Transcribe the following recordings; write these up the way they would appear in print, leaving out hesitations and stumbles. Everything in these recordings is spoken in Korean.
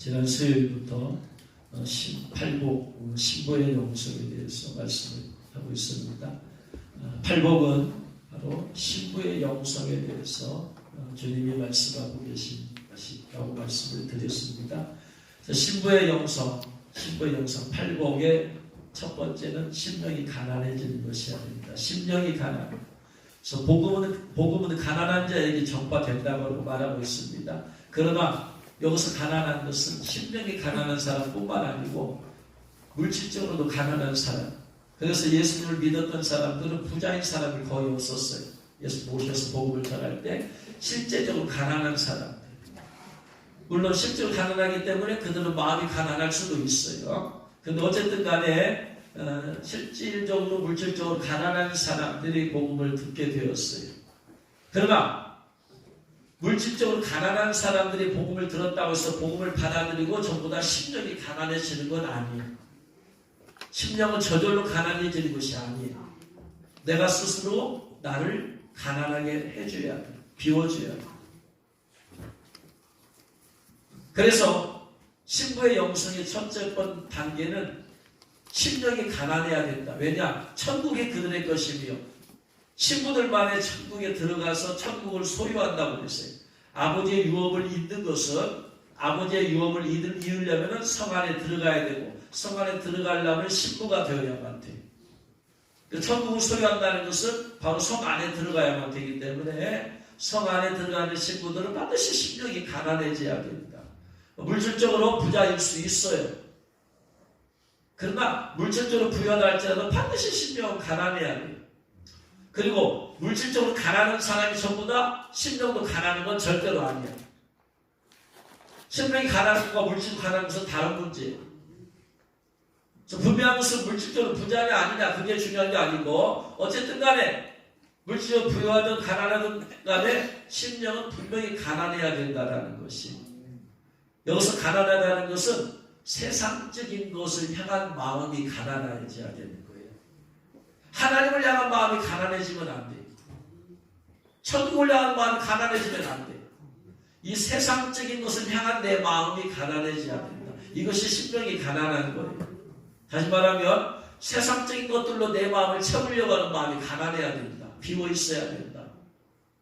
지난 수요일부터 팔복 신부의 영성에 대해서 말씀을 하고 있습니다. 팔복은 바로 신부의 영성에 대해서 주님이 말씀하고 계신 것이라고 말씀을 드렸습니다. 신부의 영성 팔복의 첫 번째는 심령이 가난해지는 것이 아닙니다. 심령이 가난. 그래서 복음은 가난한 자에게 전파된다고 말하고 있습니다. 그러나 여기서 가난한 것은 심령이 가난한 사람뿐만 아니고 물질적으로도 가난한 사람. 그래서 예수님을 믿었던 사람들은 부자인 사람이 거의 없었어요. 예수 모셔서 복음을 전할 때 실제적으로 가난한 사람. 물론 실제로 가난하기 때문에 그들은 마음이 가난할 수도 있어요. 근데 어쨌든 간에 실질적으로 물질적으로 가난한 사람들이 복음을 듣게 되었어요. 그러나 물질적으로 가난한 사람들이 복음을 들었다고 해서 복음을 받아들이고 전부 다 심령이 가난해지는 건 아니에요. 심령은 저절로 가난해지는 것이 아니에요. 내가 스스로 나를 가난하게 해줘야 돼. 비워줘야 돼. 그래서 신부의 영성의 첫째 번 단계는 심령이 가난해야 된다. 왜냐? 천국이 그들의 것이며 신부들만의 천국에 들어가서 천국을 소유한다고 그랬어요. 아버지의 유업을 잇는 것은 아버지의 유업을 이으려면 성 안에 들어가야 되고 성 안에 들어가려면 신부가 되어야만 돼요. 천국을 소유한다는 것은 바로 성 안에 들어가야만 되기 때문에 성 안에 들어가는 신부들은 반드시 심령이 가난해져야 됩니다. 물질적으로 부자일 수 있어요. 그러나 물질적으로 부여하다 할지라도 반드시 심령은 가난해야 돼요. 그리고 물질적으로 가난한 사람이 전부 다 심령도 가난한 건 절대로 아니에요. 심령이 가난한 것과 물질적으로 가난한 것은 다른 문제예요. 분명한 것은 물질적으로 부자냐 아니냐 그게 중요한 게 아니고 어쨌든 간에 물질적으로 부여하든 가난하든 간에 심령은 분명히 가난해야 된다는 것이. 여기서 가난하다는 것은 세상적인 것을 향한 마음이 가난해져야 되는 거예요. 하나님을 향한 마음이 가난해지면 안 돼요. 천국을 향한 마음이 가난해지면 안 돼요. 이 세상적인 것을 향한 내 마음이 가난해져야 된다. 이것이 심령이 가난한 거예요. 다시 말하면 세상적인 것들로 내 마음을 채우려고 하는 마음이 가난해야 된다. 비워 있어야 된다.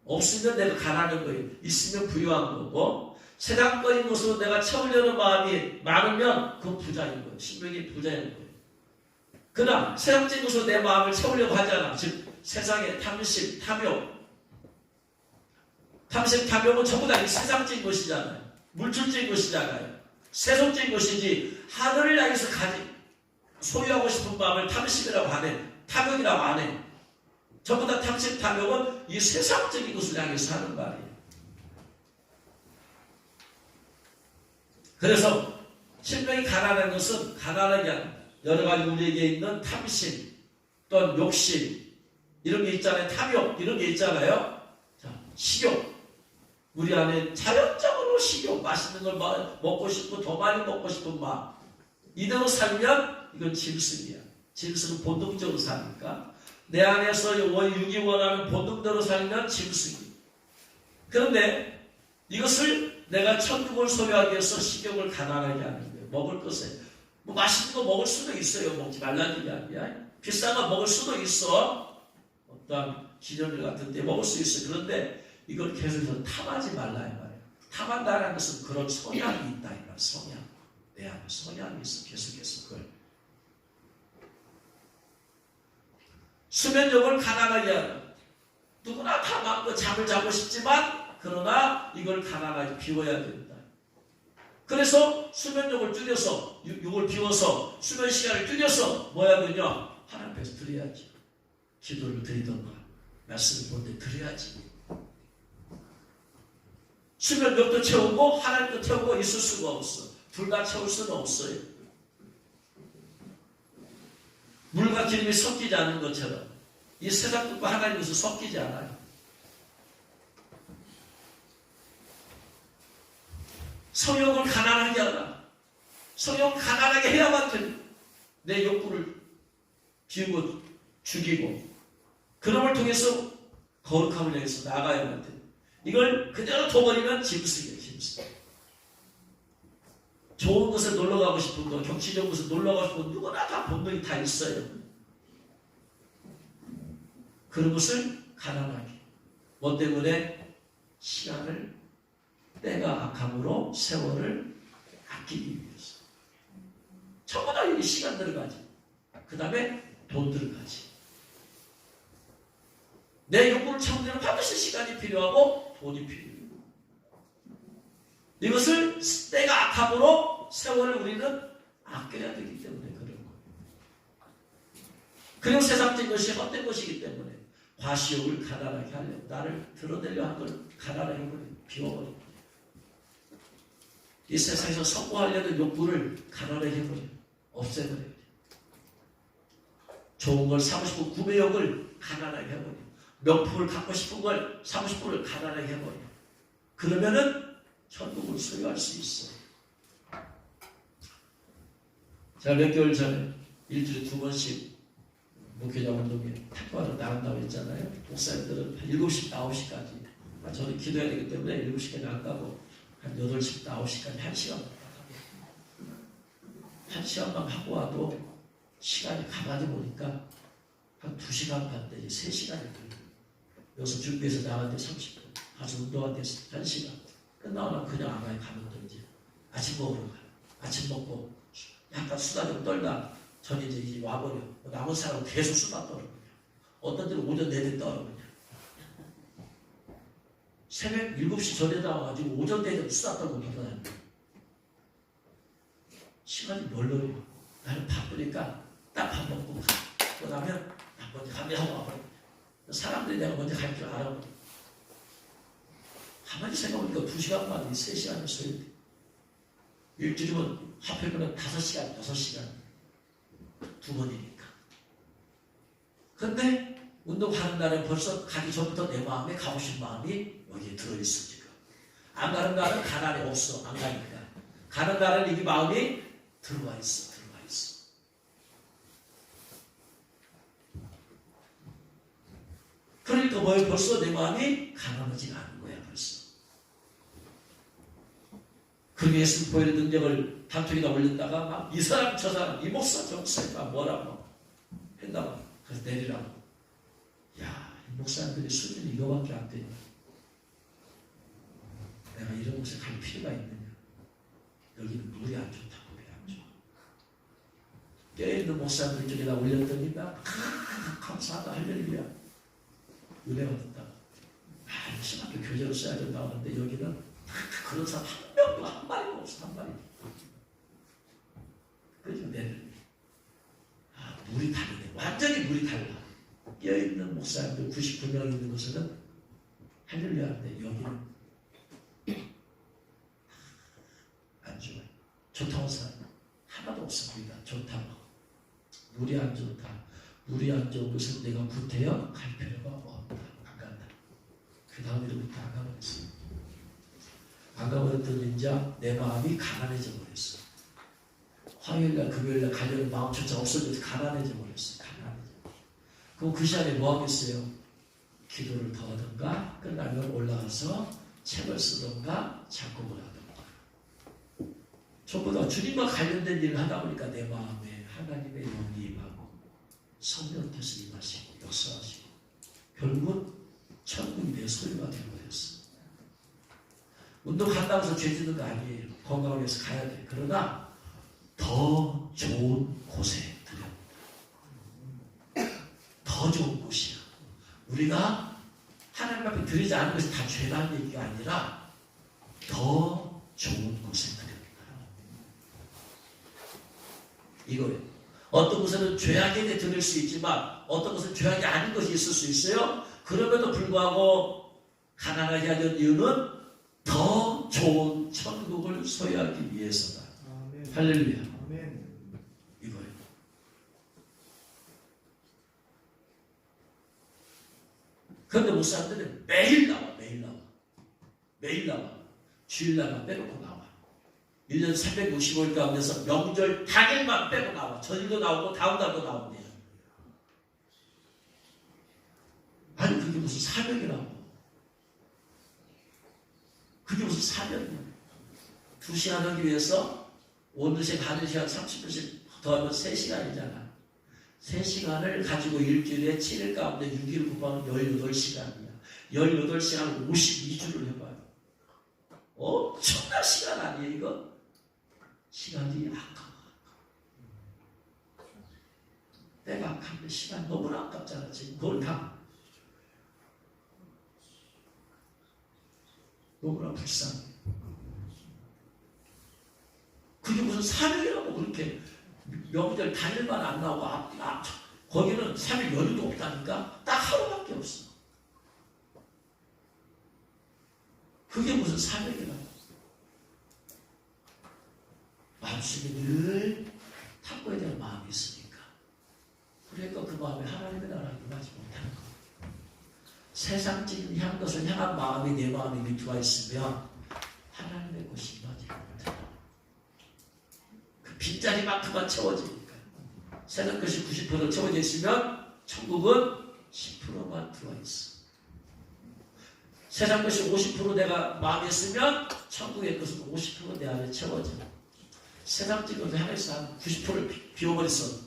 없으면 내가 가난한 거예요. 있으면 부유한 거고 세상적인 것으로 내가 채우려는 마음이 많으면 그건 부자인 거예요. 심령이 부자인 거예요. 그러나 세상적인 것으로 내 마음을 채우려고 하잖아. 즉 세상의 탐심, 탐욕. 탐심, 탐욕은 전부 다 세상적인 것이잖아요. 물질적인 것이잖아요. 세속적인 것이지 하늘을 향해서 소유하고 싶은 마음을 탐심이라고 안 해. 탐욕이라고 안 해. 전부 다 탐심, 탐욕은 이 세상적인 것을 향해서 하는 말이에요. 그래서 심령이 가난한 것은 가난하게 합니다. 여러 가지 우리에게 있는 탐심, 또는 욕심, 이런 게 있잖아요. 탐욕, 이런 게 있잖아요. 자, 식욕. 우리 안에 자연적으로 식욕, 맛있는 걸 먹고 싶고, 더 많이 먹고 싶은 마음. 이대로 살면 이건 짐승이야. 짐승은 본능적으로 사니까. 내 안에서 육이 원하는 본능대로 살면 짐승이야. 그런데 이것을 내가 천국을 소유하기 위해서 식욕을 가난하게 하는 거예요. 먹을 것에. 뭐 맛있는 거 먹을 수도 있어요. 먹지 말라는 게 아니야. 비싼 거 먹을 수도 있어. 어떤 기념일 같은 데 먹을 수 있어. 그런데 이걸 계속해서 탐하지 말라 이 말이에요. 탐한다는 것은 그런 성향이 있다 이 말이에요. 성향. 내 안에 성향이 있어. 계속해서 그걸. 수면욕을 가난하게 하는. 누구나 탐하고 잠을 자고 싶지만 그러나 이걸 가난하게 비워야 된다. 그래서 수면욕을 줄여서 욕을 비워서 수면 시간을 줄여서 뭐 해야 되냐? 하나님 앞에서 드려야지. 기도를 드리던가 말씀을 본데 드려야지. 수면욕도 채우고 하나님도 채우고 있을 수가 없어. 둘 다 채울 수는 없어요. 물과 기름이 섞이지 않는 것처럼 이 세상 것과 하나님 것은 섞이지 않아요. 성욕을 가난하게 하라. 성욕을 가난하게 해야만 돼. 내 욕구를 비우고 죽이고 그놈을 통해서 거룩함을 향해서 나가야만 돼. 이걸 그대로 둬버리면 짐승이에요. 짐승. 좋은 곳에 놀러 가고 싶은 거, 경치 좋은 곳에 놀러 가고 싶은 거, 누구나 다 본능이 다 있어요. 그런 것을 가난하게. 뭐 때문에? 시간을, 때가 악함으로 세월을 아끼기 위해서. 전부 다 여기 시간 들어가지. 그 다음에 돈 들어가지. 내 욕구를 채우려면 반드시 시간이 필요하고 돈이 필요해요. 이것을 때가 악함으로 세월을 우리는 아껴야 되기 때문에 그런 거예요. 그리고 세상적인 것이 헛된 것이기 때문에 과시욕을 가난하게 하려, 나를 드러내려 한 걸 가난하게 비워버려. 이 세상에서 성공하려는 욕구를 가난하게 해버려. 없애버려. 좋은 걸 사고 싶은 구매욕을 가난하게 해버려. 명품을 갖고 싶은 걸 사고 싶은 걸 가난하게 해버려. 그러면은 천국을 소유할 수 있어. 제가 몇 개월 전에 일주일에 2번씩 목회자 운동에 택배하러 나간다고 했잖아요. 목사님들은 한 7시, 9시까지. 저는 기도해야 되기 때문에 7시까지 안 가고 한 8시, 9시까지 1시간만 가고 1시간만 하고 와도 시간이 가만히 보니까 한 2시간 반 내지 3시간이 걸려요. 여기서 준비해서 나가는데 30분, 가서 운동하는데 1시간. 끝나고 나면 그냥 아마에 가면 되지. 아침 먹으러 가요. 아침 먹고 약간 수다 좀 떨다 저는 이제 와버려. 남은 사람은 계속 수다 떨어. 어떤 데는 오전 내내 떨어. 그냥. 새벽 7시 전에 나와가지고 오전 내내 수다 떨고 돌아다녀. 시간이 멀어요. 나는 바쁘니까 딱 밥 먹고 가. 그러면 나 먼저 가면 와버려. 사람들이 내가 먼저 갈 줄 알아버려. 가만히 생각해보니까 2시간 만에 3시간을 써야 돼. 일주일이면 하필이면 5시간, 6시간. 2번이니까. 근데 운동하는 날은 벌써 가기 전부터 내 마음에 가고 싶은 마음이 여기에 들어있어 지금. 안 가는 날은 가난이 없어. 안 가니까. 가는 날은 이 마음이 들어와 있어. 들어와 있어. 그러니까 뭐예요? 벌써 내 마음이 가난하지가 않은 거야. 벌써. 그 예수 보혈의 능력을 단톡에다 올렸다가 막 이 사람 저 사람 이 목사 저 목사가 뭐라고 했다고 그래서 내리라고. 야, 이 목사님들이 수준이 이거밖에 안 되냐. 내가 이런 곳에 갈 필요가 있느냐. 여기는 물이 안 좋다고. 물이 안 좋아. 껴있는 목사님들 쪽에다 올렸더니 나 감사하다 할렐루야. 은혜 받았다. 심하게 교제로 써야 된다고 하는데 여기는 그런 사람 한 명도 한 마리도 없어. 한 마리. 그래서 내는 물이 다르네. 완전히 물이 달라. 끼어있는 목사님들 99명 있는 곳에는 할렐루야 하는데 여기는 안 좋아요. 좋다고 사람 하나도 없어. 우리가 좋다고. 물이 안 좋다. 물이 안 좋은 곳은 내가 구태여 갈 필요가 없다. 안 간다. 그 다음 이름부터 안 가버렸어. 안 가버렸더니 이제 내 마음이 가난해져 버렸어. 화요일날 금요일날 가려는 마음조차 없어져서 가난해져 버렸어. 가난해져. 그럼 그 시간에 뭐 하겠어요? 기도를 더 하든가 끝나면 올라가서 책을 쓰든가 작곡을 하든가. 전부 다 주님과 관련된 일을 하다 보니까 내 마음에 하나님의 영이 임하고 성령께서 임하시고 역사하시고 결국은 천국이 내 소유가 되어버렸어. 운동한다고 해서 죄 짓는 거 아니에요. 건강을 위해서 가야 돼. 그러나 더 좋은 곳에 드려. 더 좋은 곳이야. 우리가 하나님 앞에 드리지 않은 것이 다 죄라는 얘기가 아니라 더 좋은 곳에 드립니다. 이거예요. 어떤 곳에는 죄악에게 드릴 수 있지만 어떤 곳은 죄악이 아닌 것이 있을 수 있어요. 그럼에도 불구하고 가난하게 하는 이유는 더 좋은 천국을 소유하기 위해서다. 아멘. 할렐루야. 아멘. 이거예요. 그런데 목사님들은 매일 나와. 매일 나와. 주일날만 빼놓고 나와. 1년 365일 가운데서 명절 당일만 빼고 나와. 전일도 나오고 다음 달도 나온대요. 아니 그게 무슨 사명이라고. 그게 무슨 사명이야. 2시간 하기 위해서 오늘 시간, 하는 시간 30분씩 더하면 3시간이잖아. 3시간을 가지고 일주일에 7일 가운데 6일 곱하면 18시간이야. 18시간 52주를 해봐요. 엄청난 시간 아니에요, 이거? 시간이 아까워. 내가 아깝네. 시간 너무나 아깝잖아, 지금. 그걸 다. 너무나 불쌍해. 그게 무슨 3일이라고 그렇게 명절 당일만 안 나오고 거기는 3일 연휴도 없다니까? 딱 하루밖에 없어. 그게 무슨 3일이라고. 마음속에 늘 탁구에 대한 마음이 있으니까. 그러니까 그 마음에 하나님의 나라를 임하지 못하는 거예요. 세상적인 것을 향한 마음이 내 마음에 밑으로 있으면 하나님의 것이 임하지 못해요. 그 빈자리만큼만 채워지니까. 세상 것이 90% 채워져 있으면 천국은 10%만 들어와 있어. 세상 것이 50% 내가 마음에 있으면 천국의 것은 50% 내 안에 채워져. 세상적인 것을 향해서 한 90%를 비워버렸어.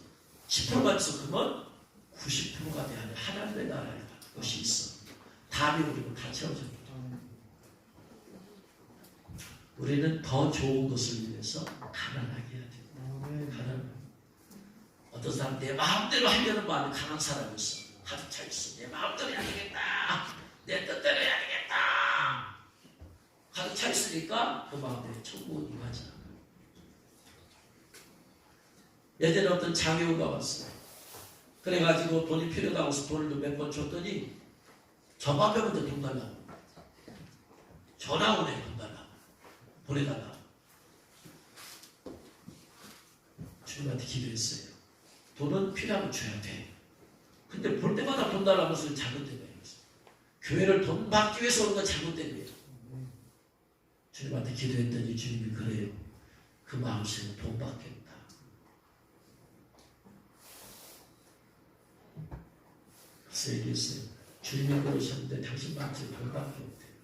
10%만 있어. 그러면 90%가 내 안에 하나님의 나라의 것이 있어. 다 비워버리고 다 채워집니다. 우리는 더 좋은 것을 위해서 가난하게 해야 됩니다. 가난. 어떤 사람 내 마음대로 하려는 마음이 강한 사람이 있어. 가득 차 있어. 내 마음대로 해야 되겠다. 내 뜻대로 해야 되겠다. 가득 차 있으니까 그 마음에 천국은 임하지 않아요. 예전에 어떤 장애우가 왔어요. 그래가지고 돈이 필요하다고 해서 돈을 몇 번 줬더니 전화 배우는데 돈 달라고. 전화 오네. 돈 달라고. 보내달라고. 주님한테 기도했어요. 돈은 필요하면 줘야 돼. 근데 볼 때마다 돈 달라면서 잘못된 거예요. 교회를 돈 받기 위해서 오는 건 잘못된 거예요. 주님한테 기도했더니 주님이 그래요. 그 마음속에 돈 받겠다. 그래서 얘기했어요. 주님이 그러셨는데 당신 마음속에 돈밖에 없대요.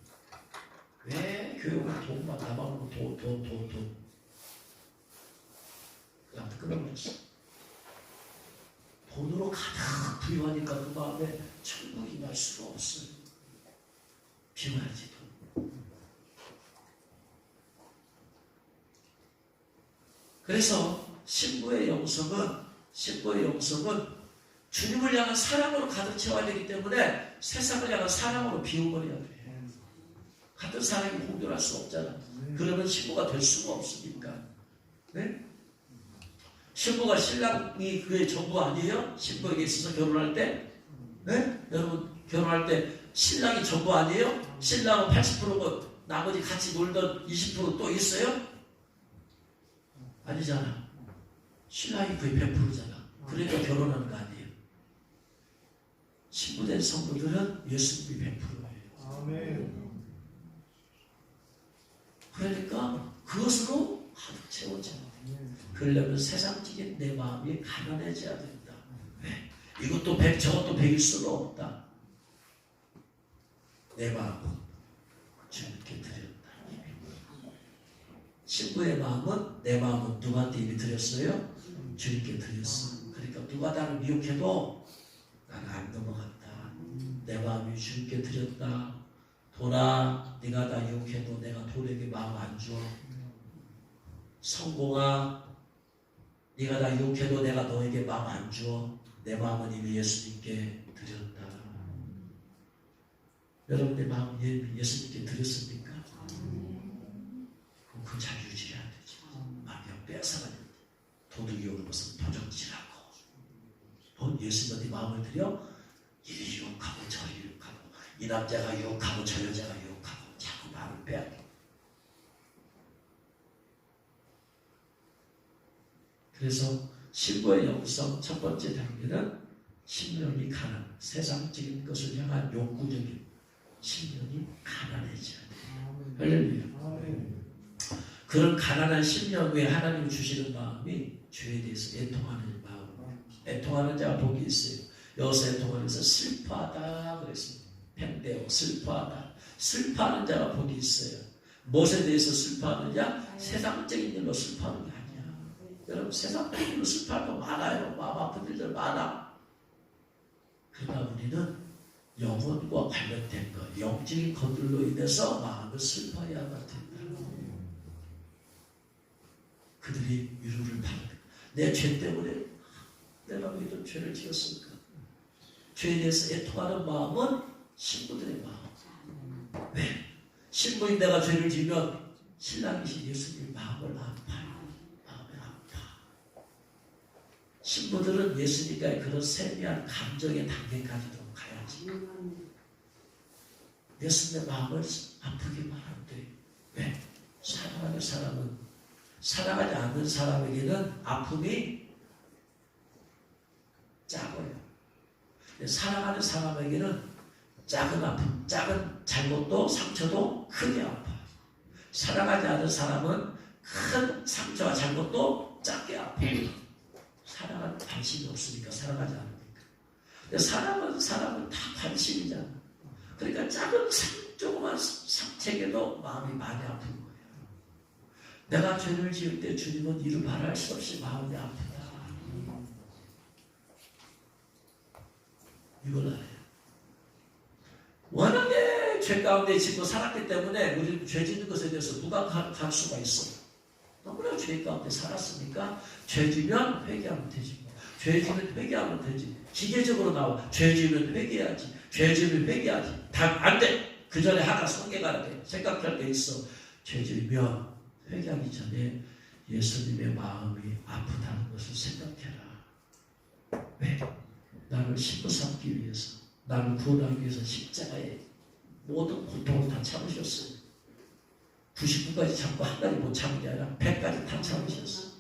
왜 교회 오면 돈만 나만 오면 돈. 그냥 끊어버렸어. 돈으로 가득 부유하니까 그 마음에 천국이 날 수가 없어요. 비워야지 돈. 그래서 신부의 영성은 주님을 향한 사랑으로 가득 채워야 되기 때문에 세상을 향한 사랑으로 비워버려야 돼. 같은 사랑이 공존할 수 없잖아. 그러면 신부가 될 수가 없으니까. 네? 신부가 신랑이 그의 전부 아니에요? 신부에게 있어서 결혼할 때? 네? 여러분 결혼할 때 신랑이 전부 아니에요? 신랑은 80%고 나머지 같이 놀던 20% 또 있어요? 아니잖아. 신랑이 거의 100%잖아. 그러니까 결혼하는 거 아니에요. 신부된 성도들은 예수님이 100%예요. 아멘. 그러니까 그것으로 가득 채워져. 그러려면 세상적인 내 마음이 가난해져야 된다. 왜? 이것도 100, 저것도 100일 수가 없다. 내 마음은 주님께 드렸다. 신부의 마음은, 내 마음은 누구한테 이미 드렸어요? 주님께 드렸어. 그러니까 누가 나를 미혹해도 나는 안 넘어갔다. 내 마음이 주님께 드렸다. 돈아, 네가 나 유혹해도 내가 돈에게 마음 안 줘. 성공아, 네가 나 유혹해도 내가 너에게 마음 안 줘. 내 마음은 이미 예수님께 드렸다. 여러분의 마음 예수님께 드렸습니까? 그럼 그 잘 유지해야 되지. 마음이 빼앗아가야 돼. 돈을 이용하는 것은 도적질하고. 돈 예수님한테 마음을 들여 이리 유혹하고 저리 유혹하고 이 남자가 유혹하고 저 여자가 유혹하고 자꾸 마음을 빼앗겨. 그래서 신부의 영성 첫 번째 단계는 심령이 가난, 세상적인 것을 향한 욕구적인 심령이 가난해져야 돼요. 할렐루야. 그런 가난한 심령 위에 하나님 주시는 마음이 주에 대해서 애통하는 마음. 애통하는 자가 복이 있어요. 여기서 애통하면서 슬퍼하다 그랬습니다. 팽대어 슬퍼하다. 슬퍼하는 자가 복이 있어요. 무엇에 대해서 슬퍼하느냐? 세상적인 일로 슬퍼하는 게 아니야. 여러분 세상 너무 슬퍼할 거 많아요. 마음 아픈 일들 많아. 그러나 우리는 영혼과 관련된 것, 영적인 것들로 인해서 마음을 슬퍼해야만 된다. 그들이 위로를 받는 내 죄 때문에 내가 왜 이런 죄를 지었을까? 죄에 대해서 애통하는 마음은 신부들의 마음. 왜? 신부인 내가 죄를 지면 신랑이신 예수님 마음을 아파요. 마음이 아파. 신부들은 예수님과의 그런 세미한 감정의 단계까지도 가야지. 예수님의 마음을 아프게만 안 돼. 왜? 사랑하는 사람은 사랑하지 않는 사람에게는 아픔이 작아요. 사랑하는 사람에게는 작은 아픔, 작은 잘못도 상처도 크게 아파요. 사랑하지 않는 사람은 큰 상처와 잘못도 작게 아파요. 사랑은 관심이 없으니까, 사랑하지 않으니까. 근데 사람은 다 관심이잖아. 그러니까 작은 조그만 상처에도 마음이 많이 아픈 거예요. 내가 죄를 지을 때 주님은 이루 말할 수 없이 마음이 아프다. 이걸 알아요. 워낙에 죄 가운데 짓고 살았기 때문에 우리는 죄 짓는 것에 대해서 무감할 수가 있어. 너무나 죄 가운데 살았으니까 죄 지면 회개하면 되지. 죄 지면 회개하면 되지. 기계적으로 나와. 죄 지면 회개해야지. 죄 지면 회개하지. 다 안 돼. 그 전에 하나 성경해야 돼. 생각할 게 있어. 죄 지면 회개하기 전에 예수님의 마음이 아프다는 것을 생각해라. 왜? 나를 신부 삼기 위해서, 나를 구원하기 위해서 십자가에 모든 고통을 다 참으셨어요. 99까지 참고 한 가지 못 참은 게 아니라 100까지 다 참으셨어요.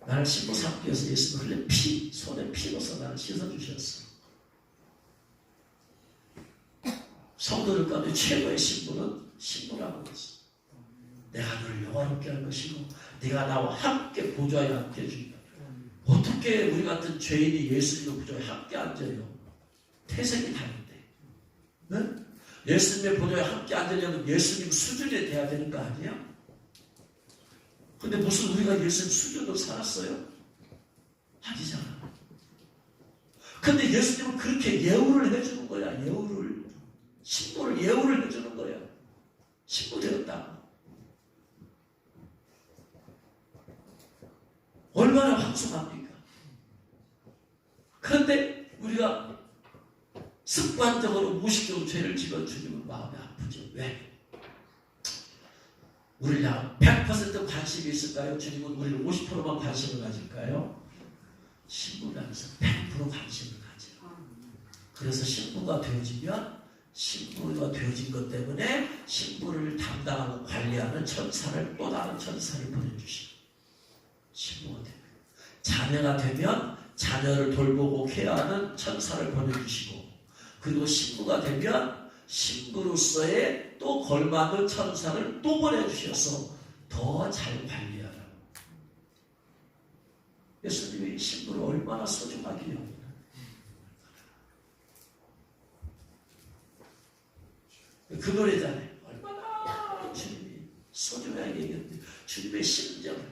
나를 신부 삼기 위해서 예수님 흘린 피, 손에 피로서 나를 씻어주셨어요. 성도들 가운데 최고의 신부는 신부라고 했어요. 내가 너를 영화롭게 할 것이고 네가 나와 함께 보좌에 함께 해준다. 어떻게 우리 같은 죄인이 예수님의 보좌에 함께 앉아요? 태생이 다른데. 네? 예수님의 보좌에 함께 앉으려면 예수님 수준에 돼야 되는 거 아니야? 근데 무슨 우리가 예수님 수준으로 살았어요? 아니잖아. 근데 예수님은 그렇게 예우를 해주는 거야. 예우를. 신부를 예우를 해주는 거야. 신부 되었다. 얼마나 황송합니까? 그런데 우리가 습관적으로 무의식적으로 죄를 지어 주님은 마음이 아프죠. 왜? 우리를 향한 100% 관심이 있을까요? 주님은 우리를 50%만 관심을 가질까요? 신부를 향해서 100% 관심을 가져요. 그래서 신부가 되어지면 신부가 되어진 것 때문에 신부를 담당하고 관리하는 천사를 또 다른 천사를 보내주시고 신부가 되면 자녀가 되면 자녀를 돌보고 케어하는 천사를 보내주시고 그리고 신부가 되면 신부로서의 또 걸맞는 천사를 또 보내주셔서 더 잘 관리하라고. 예수님이 신부를 얼마나 소중하게 여기나. 그 노래잖아요. 얼마나 주님이 소중하게 얘기했는데 주님의 심정을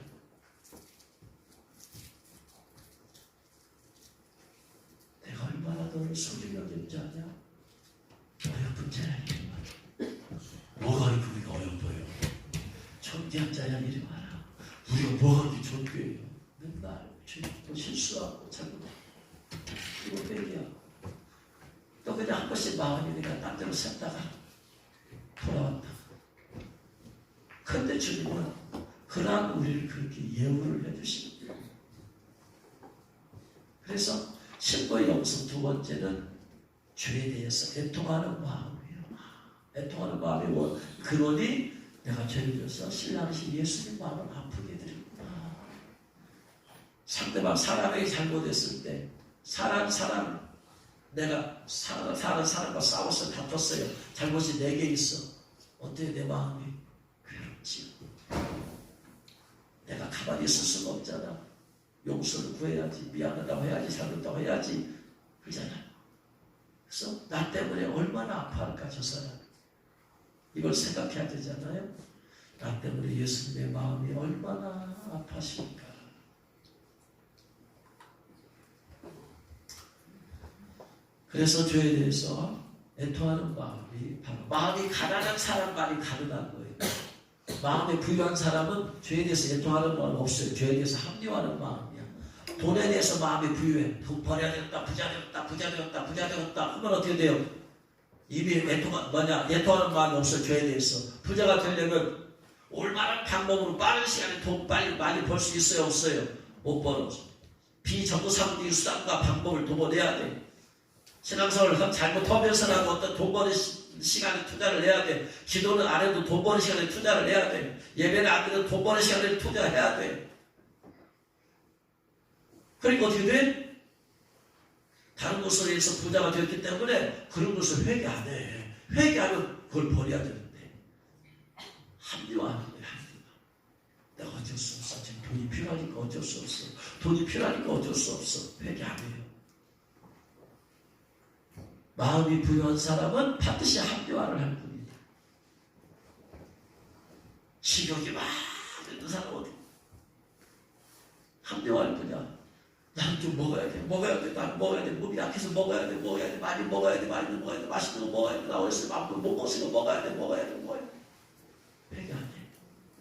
내가 얼마나 너를 소중히 여겼지 않냐? 어여쁜 자야 이리 와라. 뭐가 이렇게 우리가 어여뻐요? 존귀한 자야 이리 와라. 우리가 뭐가 이렇게 존귀해요? 맨날 죄도 실수하고 잘못하고 그리고 빼기야. 또 그냥 한 번씩 마음이 그냥 딴 데로 샜다가 돌아왔다. 근데 주님은 그러한 우리를 그렇게 예우를 해주시는 거예요. 그래서 신부의 영성 두 번째는 죄에 대해서 애통하는 마음이에요. 애통하는 마음이 그러니 내가 죄를 지어서 신랑이신 예수님 마음을 아프게 해드렸구나. 상대방 사람에게 잘못했을 때 내가 사는 사람과 싸웠어요. 다퉜어요. 잘못이 내게 있어. 어떻게 내 마음이 괴롭지? 내가 가만히 있을 수가 없잖아. 용서를 구해야지. 미안하다고 해야지. 잘못했다고 해야지. 그러잖아. 그래서 나 때문에 얼마나 아파할까 저 사람. 이걸 생각해야 되잖아요. 나 때문에 예수님의 마음이 얼마나 아파하실까. 그래서 죄에 대해서 애통하는 마음이 바로 마음이 가난한 사람만이 가능한 거예요. 마음이 부유한 사람은 죄에 대해서 애통하는 마음 없어요. 죄에 대해서 합리화하는 마음이야. 돈에 대해서 마음이 부유해. 돈 벌어야 되겠다, 부자 되었다, 부자 되었다, 부자 되었다 하면 어떻게 돼요? 이미 애통하는 마음이 없어요. 죄에 대해서. 부자가 되려면 올바른 방법으로 빠른 시간에 돈 많이 벌 수 있어요, 없어요? 못 벌어. 비정상적인 수단과 방법을 도모내야 돼. 신앙생활을 잘못하면서라도 어떤 돈 버는 시간에 투자를 해야 돼. 기도는 안 해도 돈 버는 시간에 투자를 해야 돼. 예배는 안 해도 돈 버는 시간에 투자해야 돼. 그러니까 어떻게 돼? 다른 곳으로 해서 부자가 되었기 때문에 그런 것을 회개 안 해. 회개하면 그걸 버려야 되는데 합리화하는 거야. 내가 어쩔 수 없어. 지금 돈이 필요하니까 어쩔 수 없어. 돈이 필요하니까 어쩔 수 없어. 회개 안 해요. 마음이 부유한 사람은 반드시 합리화를 할 뿐이다. 식욕이 막 있는 사람은 합리화할 뿐이야. 나는 좀 먹어야 돼. 나는 먹어야 돼. 몸이 약해서 먹어야 돼. 많이 먹어야 돼. 맛있는 거 먹어야 돼. 나 어렸을 때 못 먹은 거 먹어야 돼. 회개 안 해.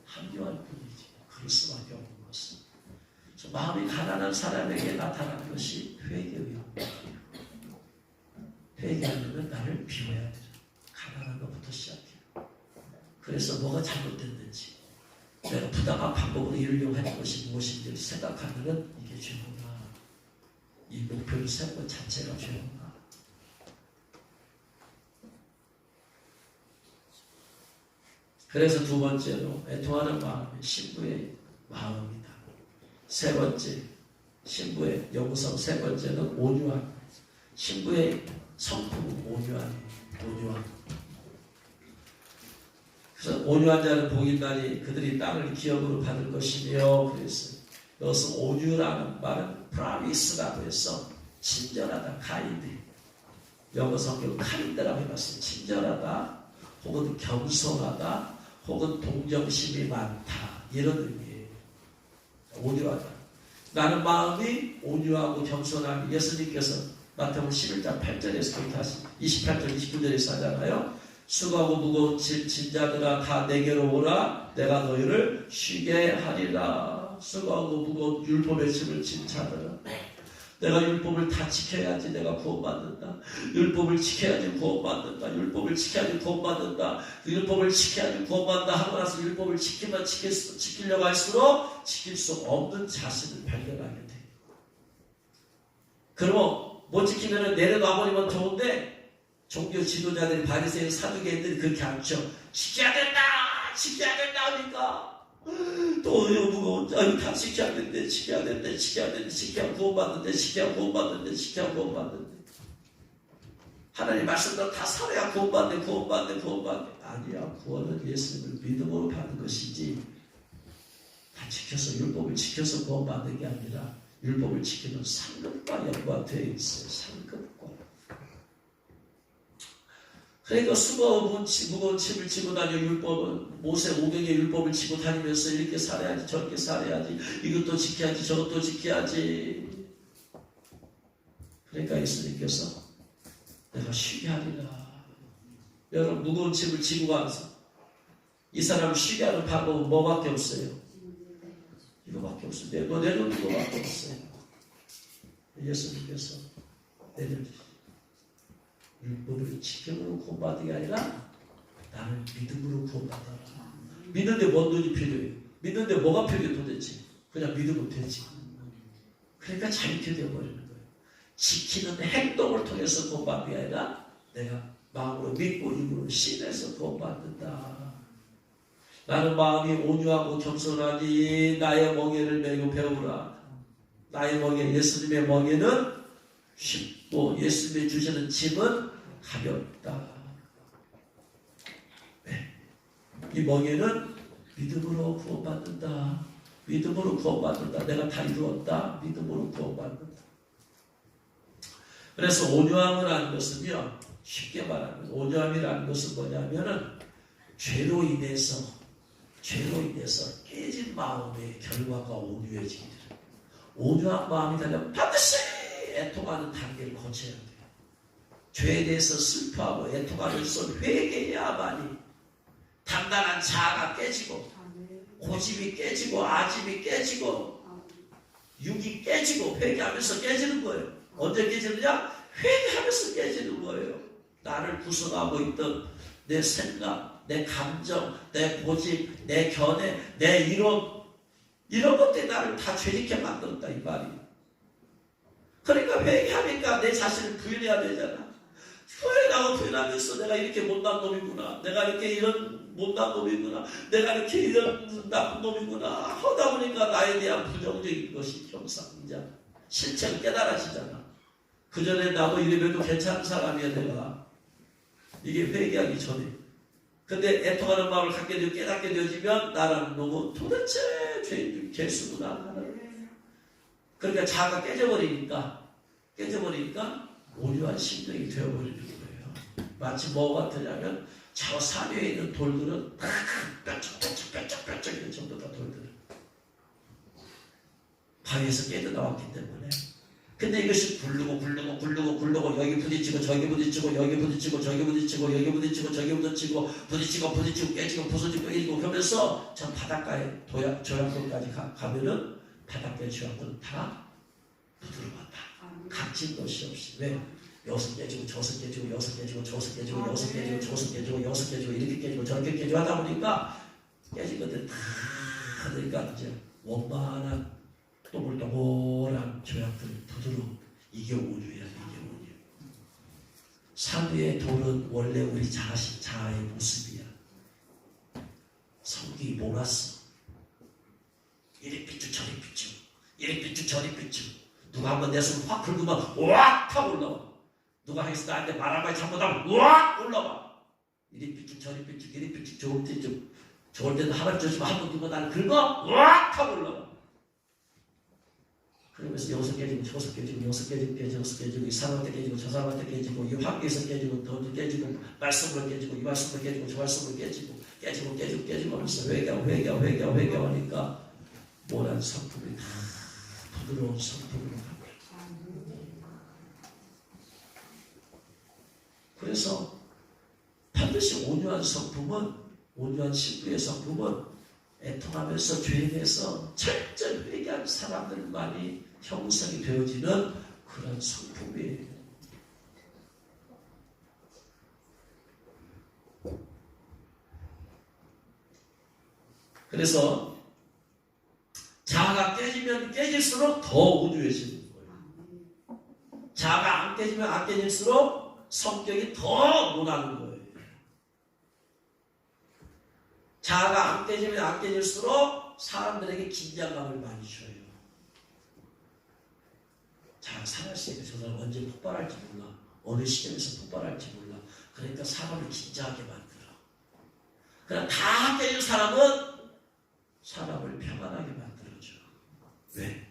합리화할 뿐이지. 그럴 수밖에 없는 것은. 그래서 마음이 가난한 사람에게 나타나는 것이 회개예요. 회개하려면 나를 비워야 돼요. 가난한 것부터 시작해요. 그래서 뭐가 잘못됐는지, 내가 부당한 방법으로 이루려고 하는 것이 무엇인지 생각하면 이게 죄구나. 이 목표를 세운 것 자체가 죄구나. 그래서 두 번째로 애통하는 마음이 신부의 마음이다. 세 번째, 신부의 영성 세 번째는 온유함. 신부의 성품은 온유함. 그래서 온유한 자는 복이 있나니 그들이 땅을 기업으로 받을 것이며, 그래서 여기서 온유라는 말은 프라미스라고 해서 친절하다, 카인드. 영어 성경 카인드라고 해봤어요. 친절하다, 혹은 겸손하다, 혹은 동정심이 많다, 이런 의미예요. 온유하다. 나는 마음이 온유하고 겸손하고, 예수님께서 마태복음 11장 8절에서 그렇게 하시, 28절 29절에서 하잖아요. 수고하고 무거운 짐자들아 다 내게로 오라. 내가 너희를 쉬게 하리라. 수고하고 무거운 율법의 짐을 진 자들아, 내가 율법을 다 지켜야지 내가 구원받는다. 율법을 지켜야지 구원받는다. 율법을 지켜야지 구원받는다. 그 율법을 지켜야지 구원받는다 하고 나서 율법을 지키려고 할수록 지킬 수 없는 자신을 발견하게 돼. 그러면 못 지키면 내려놔버리면 좋은데, 종교 지도자들이, 바리새인 사두개인들이 그렇게 않죠. 지켜야 된다 하니까 또 무거운, 이거 다 지켜야 된대. 지켜야 구원받는데. 하나님 말씀대로 다 살아야 구원받네. 아니야. 구원은 예수님을 믿음으로 받는 것이지, 다 지켜서, 율법을 지켜서 구원받는 게 아니라 율법을 지키는 상급과 연관되어 있어요. 상급과. 그러니까 무거운 짐을 지고 다니는 율법은, 모세 오경의 율법을 지고 다니면서 이렇게 살아야지, 저렇게 살아야지, 이것도 지켜야지, 저것도 지켜야지. 그러니까 예수님께서 내가 쉬게 하리라. 여러분, 무거운 짐을 지고 가서 이 사람을 쉬게 하는 방법은 뭐밖에 없어요? 이거밖에 없어요. 내려놓는 거밖에 없어요. 예수님께서 내려주시죠. 율법을 지켜으로 구원받는 게 아니라 나를 믿음으로 구원받아라. 믿는데 뭔 돈이 필요해요? 믿는데 뭐가 필요해 도대체? 그냥 믿으면 되지. 그러니까 자유케 되어버리는 거예요. 지키는 행동을 통해서 구원받는 게 아니라 내가 마음으로 믿고 입으로 신에서 구원받는다. 나는 마음이 온유하고 겸손하니 나의 멍에를 메고 배우라. 나의 멍에, 예수님의 멍에는 쉽고 예수님이 주시는 짐은 가볍다. 네. 이 멍에는 믿음으로 구원받는다. 내가 다 이루었다. 믿음으로 구원받는다. 그래서 온유함이라는 것은요, 쉽게 말하면 온유함이라는 것은 뭐냐면은 죄로 인해서 깨진 마음의 결과가 온유해지게 돼요. 온유한 마음이 되려면 반드시 애통하는 단계를 거쳐야 돼요. 죄에 대해서 슬퍼하고 애통하면서 회개해야만이 단단한 자아가 깨지고 고집이 깨지고 아집이 깨지고 육이 깨지고 회개하면서 깨지는 거예요. 언제 깨지느냐? 회개하면서 깨지는 거예요. 나를 구성하고 있던 내 생각, 내 감정, 내 고집, 내 견해, 내 이론, 이런 것들이 나를 다 죄짓게 만들었다 이 말이. 그러니까 회개하니까 내 자신을 부인해야 되잖아. 후회하고 부인하면서 내가 이렇게 못난 놈이구나, 내가 이렇게 이런 못난 놈이구나, 내가 이렇게 이런 나쁜 놈이구나 하다 보니까 나에 대한 부정적인 것이 형상이자 실체가 깨달아지잖아. 그 전에 나도 이래봬도 괜찮은 사람이야 내가. 이게 회개하기 전에. 근데 애통하는 마음을 갖게 되고 깨닫게 되어지면 나라는 놈은 도대체 죄인 개수구나. 그러니까 자아가 깨져버리니까 오류한 심령이 되어버리는 거예요. 마치 뭐 같으냐면 저 산 위에 있는 돌들은 다 뾰족뾰족 전부 다 돌들은 바위에서 깨져 나왔기 때문에. 근데 이것이 굴르고 여기 부딪히고 저기 부딪히고 여기 부딪히고 저기 부딪히고 여기 부딪히고 저기 부딪히고 부딪히고 깨지고 부서지고 깨지고 그러면서 저 바닷가에 조약돌까지 가면은 바닷가의 조약돌은 다 부드러웠다. 갇힌 것이 없이. 왜? 여기서 깨지고 저기서 깨지고 여기서 깨지고 저기서 깨지고 여기서 깨지고 저기서 깨지고 여기서 깨지고 이렇게 깨지고 저렇게 깨지고 하다 보니까 깨진 것들 다 그러니까 이제 원만한 동글동글한 조약들 부드러운. 이게 오류야. 이게 오류. 산 위의 돌은 원래 우리 자아의 모습이야. 성격이 몰았어. 이리 삐쭉 저리 삐쭉 이리 삐쭉 저리 삐쭉. 누가 한번 내 손을 확 긁으면 우악 하고 올라와. 누가 하겠어 나한테 말 한마디 잘못하면 우악 올라와. 이리 삐쭉 저리 삐쭉 이리 삐쭉 좋을 때는 하나님 조심하면 한번 누가 나를 긁어 우악 하고 올라와. 그러면서 여기서 깨지고 저기서 깨지고 여기서 깨지고 저기서 깨지고 이 사람한테 깨지고 저 사람한테 깨지고 이 환경에서 깨지고 더 깨지고 말씀으로 깨지고 이 말씀으로 깨지고 저 말씀으로 깨지고 하면서 회개하니까 모난 성품이 다 부드러운 성품으로 갑니다. 그래서 반드시 온유한 신부의 성품은 애통하면서 죄에 대해서 철저히 회개한 사람들만이 형성이 되어지는 그런 성품이에요. 그래서 자아가 깨지면 깨질수록 더 온유해지는 거예요. 자아가 안 깨지면 안 깨질수록 성격이 더 논하는 거예요. 자아가 안 깨지면 안 깨질수록 사람들에게 긴장감을 많이 줘요. 자아가 살아있으니까 저 사람 언제 폭발할지 몰라. 어느 시점에서 폭발할지 몰라. 그러니까 사람을 긴장하게 만들어. 그러나 다 깨진 사람은 사람을 평안하게 만들어줘. 왜?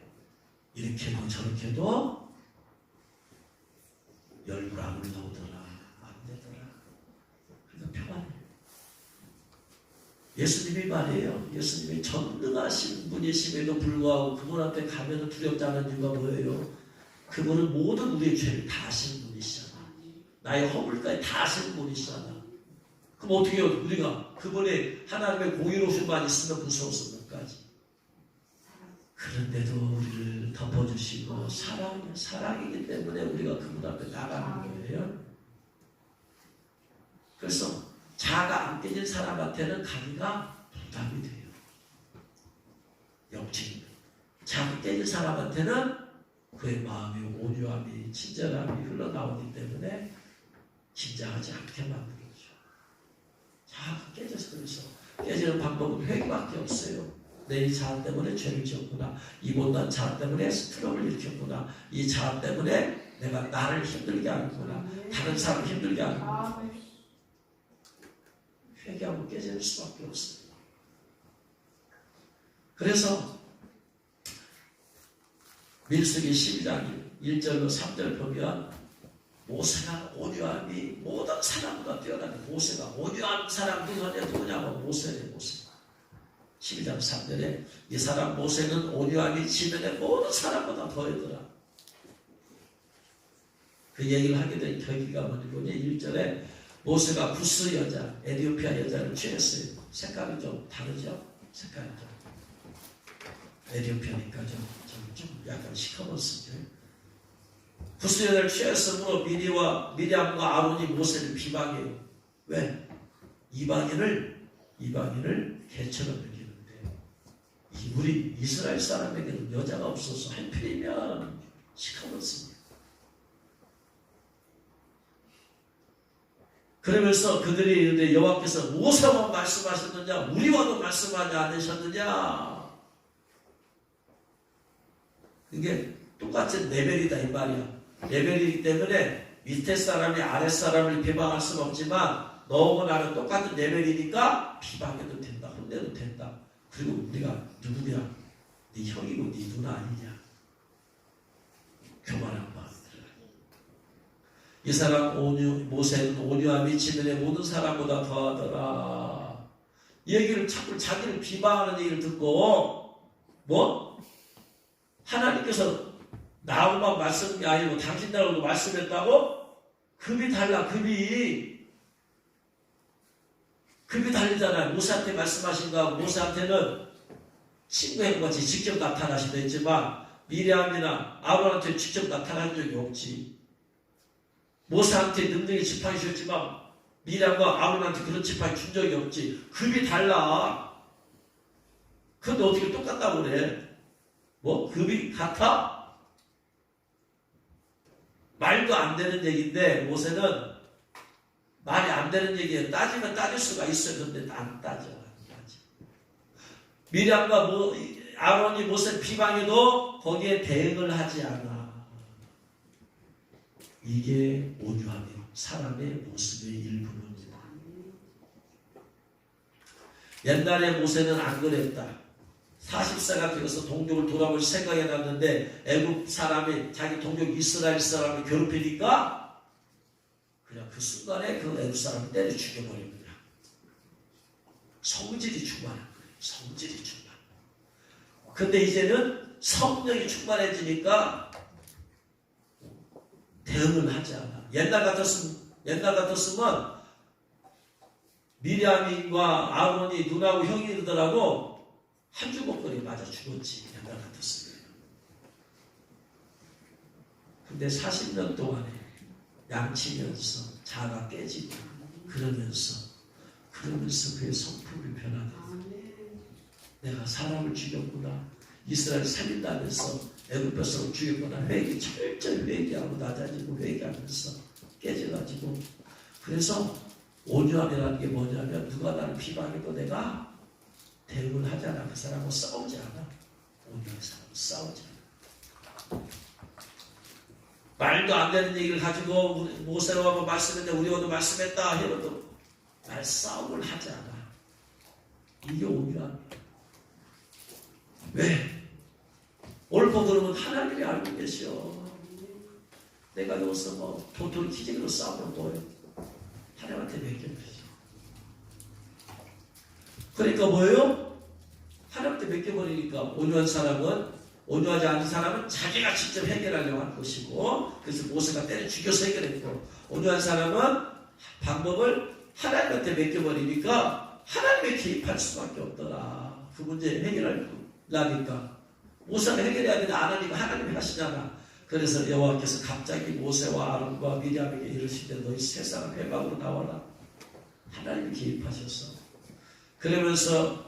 이렇게 해도 저렇게 해도 열불 안 올라오더라. 안 되더라. 그러니까 평안해. 예수님이 말이에요. 예수님이 전능하신 분이심에도 불구하고 그분 앞에 가면 두렵지 않은 이유가 뭐예요? 그분은 모든 우리의 죄를 다 아시는 분이시잖아. 나의 허물까지 다 아시는 분이시잖아. 그럼 어떻게 해요? 우리가 그분의 하나님의 공의로우심만 있으면 무서워서 것까지. 그런데도 우리를 덮어주시고 사랑이기 때문에 우리가 그분 앞에 나가는 거예요. 그래서 자아가 안 깨진 사람한테는 가기가 부담이 돼요. 영적인 자아가 깨진 사람한테는 그의 마음이 온유함이 친절함이 흘러나오기 때문에 긴장하지 않게 만들어줘. 자아가 깨져서 그래서 깨지는 방법은 회개밖에 없어요. 내 이 자아 때문에 죄를 지었구나. 이 못난 자아 때문에 스트레스를 일으켰구나. 이 자아 때문에 내가 나를 힘들게 하는구나. 다른 사람을 힘들게 하는구나. 회개하고 깨질 수밖에 없습니다. 그래서 민수기 12장 1절로 3절 보면 모세가 온유함이 모든 사람보다 뛰어나는 모세가 온유한 사람 누구냐고 모세네. 12장 3절에 이 사람 모세는 온유함이 지면의 모든 사람보다 더하더라. 그 얘기를 하게 된 계기가 뭐냐면 1절에 모세가 구스 여자, 에티오피아 여자를 취했어요. 색깔이 좀 다르죠? 색깔이 좀. 에티오피아니까 좀 약간 시커멓습니다. 구스 여자를 취했으므로 미리암과 아론이 모세를 비방해요. 왜? 이방인을 개처럼 여기는데 우리 이스라엘 사람에게는 여자가 없어서 한필이면 시커멓습니다. 그러면서 그들이 여호와께서 모세와 말씀하셨느냐 우리와도 말씀하지 않으셨느냐. 이게 똑같은 레벨이다 이 말이야. 레벨이기 때문에 밑에 사람이 아래 사람을 비방할 수는 없지만 너하고 나는 똑같은 레벨이니까 비방해도 된다. 혼내도 된다. 그리고 우리가 누구냐? 네 형이고 네 누나 아니냐. 교만한 마음. 이 사람 모세는 온유함이 지면의 모든 사람보다 더하더라. 이 얘기를 자꾸 자기를 비방하는 얘기를 듣고 하나님께서 나하고만 말씀이 아니고 당신들하고도 말씀했다고? 급이 달라. 급이 다르잖아요. 모세한테 말씀하신 거하고 모세한테는 친구의 것이 직접 나타나시도 했지만 미리암이나 아론한테 직접 나타난 적이 없지. 모세한테 능력의 지팡이 줬지만 미리암과 아론한테 그런 지팡이 준 적이 없지. 급이 달라. 그런데 어떻게 똑같다고 그래? 급이 같아? 말도 안 되는 얘기인데 모세는 말이 안 되는 얘기에 따지면 따질 수가 있어요. 그런데 안 따져. 미리암과 아론이 모세 비방해도 거기에 대응을 하지 않아. 이게 온유함이요. 사람의 모습의 일부분입니다. 옛날에 모세는 안 그랬다. 40세가 되어서 동족을 돌아볼 생각이 났는데 애굽 사람이 자기 동족 이스라엘 사람을 괴롭히니까 그냥 그 순간에 그 애굽 사람을 때려 죽여버린 거야. 성질이 충만한 거예요. 성질이 충만. 근데 이제는 성령이 충만해지니까 대응을 하지 않아. 옛날 같았으면 미리암과 아론이 누나하고 형이더라도 한 주먹거리 맞아 죽었지. 옛날 같았으면. 근데 40년 동안에 양치면서 자가 깨지고 그러면서 그의 성품이 변하다. 내가 사람을 죽였구나. 이스라엘 살린다면서 애굽 백성을 죽였구나. 철저히 회개하고 낮아지고 회개하면서 깨져가지고 그래서 온유함이라는 게 뭐냐면 누가 나를 비방해도 내가 대응을 하잖아. 그 사람하고 싸우지 않아. 온유한 사람은 싸우지 않아. 말도 안 되는 얘기를 가지고 모세와 말씀했는데 우리와도 말씀했다 해도 말싸움을 하지 않아. 이게 온유함이야. 왜? 옳고 그러면 하나님이 알고 계셔. 내가 여기서 도토리 기재기로 싸우면 뭐예요? 하나님한테 맡겨버리죠. 그러니까 뭐예요? 하나님한테 맡겨버리니까 온유한 사람은, 온유하지 않은 사람은 자기가 직접 해결하려고 할 것이고, 그래서 모세가 때려 죽여서 해결했고, 온유한 사람은 방법을 하나님한테 맡겨버리니까 하나님의 개입할 수밖에 없더라. 그 문제 해결하려니까. 모세가 해결해야 되는데 안 하니까 하나님이 하시잖아. 그래서 여호와께서 갑자기 모세와 아론과 미리암에게 이르시되 너희 세 사람 외곽으로 나와라. 하나님이 개입하셔서. 그러면서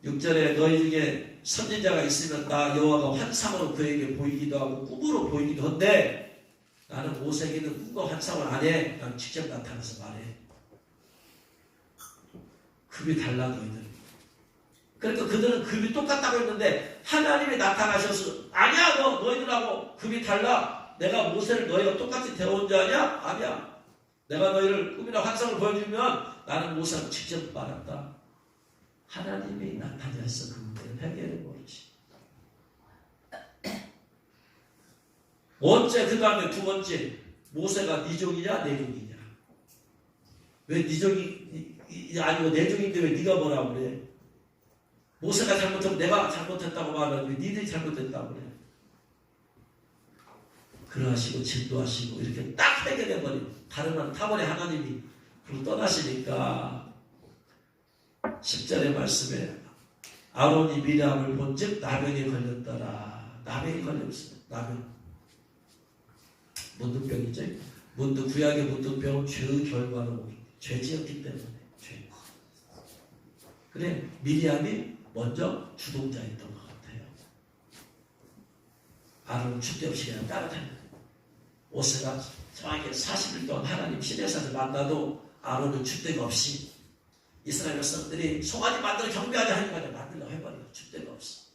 6절에 너희 중에 선지자가 있으면 나 여호와가 환상으로 그에게 보이기도 하고 꿈으로 보이기도 한데 나는 모세에게는 꿈과 환상을 안 해. 난 직접 나타나서 말해. 급이 달라 너희들. 그러니까 그들은 급이 똑같다고 했는데 하나님이 나타나셔서 아니야 너희들하고 급이 달라. 내가 모세를 너희가 똑같이 데려온 줄 아냐? 아니야. 내가 너희를 꿈이나 환상을 보여주면 나는 모세하고 직접 말한다. 하나님이 나타나서 그 문제를 해결해 버리지. 번째 그 다음에 두 번째 모세가 네 종이냐 내 종이냐. 왜 네 종이 아니고 내 종인데 왜 네가 뭐라고 그래. 모세가 잘못하면 내가 잘못했다고 말하는데 니들이 잘못했다고 그래. 그러하시고 진도하시고 이렇게 딱 해결해버린 다른 타버린 하나님이 그리고 떠나시니까 10절의 말씀에 아론이 미리암을 본즉 나병에 걸렸더라. 나병이 걸렸어요. 나병. 문둥병이죠. 구약의 문둥병은 죄의 결과로 죄 지었기 때문에 죄. 그래 미리암이 먼저 주동자였던 것 같아요. 아론은 줏대 없이 그냥 따라다니는 모세가 정확히 40일 동안 하나님 시내산을 만나도 아론은 줏대가 없이 이스라엘 백성들이 송아지 만들어 경배하자 하니까 만들려고 해버려요. 줏대가 없어.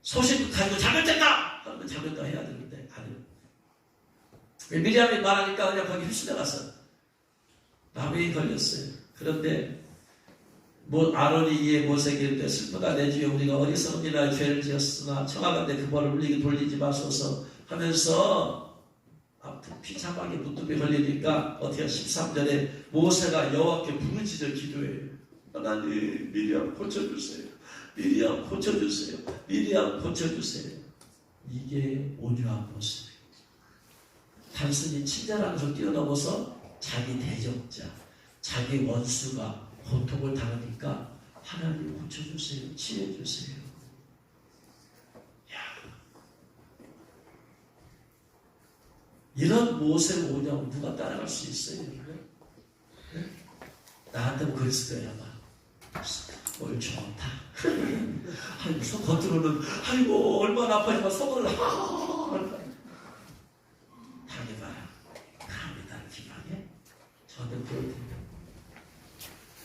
소신 가지고 자멸됐다! 그러면 자멸도 해야 되는데 안 해요. 미리암이 말하니까 그냥 거기 휩쓸려 가서 나병이 걸렸어요. 그런데 아론이 이에 모세에게 이르되 슬프다 내 주여 우리가 어리석음이나 죄를 지었으나 청하건대 그 벌을 우리에게 돌리지 마소서 하면서 아무튼 비참하게 문둥병에 걸리니까 어떻게 13절에 모세가 여호와께 부르짖어 기도해요. 하나님 미리암 고쳐주세요. 미리암 고쳐주세요. 미리암 고쳐주세요. 이게 온유한 모습이에요. 단순히 친절한 것을 뛰어넘어서 자기 대적자, 자기 원수가 고통을 당하니까 하나님 고쳐주세요. 치료해주세요. 이런 모세를 오냐고 누가 따라갈 수 있어요? 네? 나한테는 그랬을 거야 아마. 뭘 좋다. 아이고 속 겉으로는 아이고 얼마나 아파지만 속으로는 당해봐라. 감이다 기방에 저는 그럴 텐데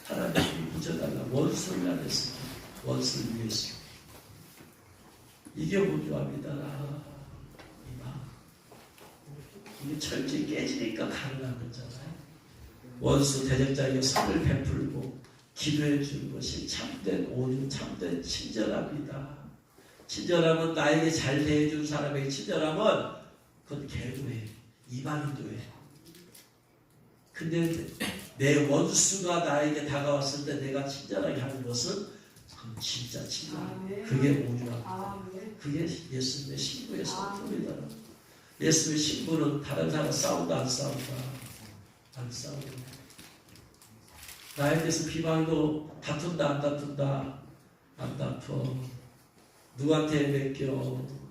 하나님이 붙여달라. 원수를 안 했으니 원수를 위해서 이게 온유합니다. 이게 철저히 깨지니까 가능한 거잖아요. 원수 대적자에게 선을 베풀고 기도해 주는 것이 참된 온유, 참된 친절함이다. 친절함은 나에게 잘 대해준 사람에게 친절함은 그건 계도해. 이방인도 해. 근데 내 원수가 나에게 다가왔을 때 내가 친절하게 하는 것은 그건 진짜 친절함. 그게 온유함이다. 그게 예수님의 신부의 성품이다. 예수의 신부는 다른 사람 싸운다 안 싸운다? 안 싸운다. 나에 대해서 비방도 다툰다 안 다툰다? 안 다투어. 누구한테 맡겨?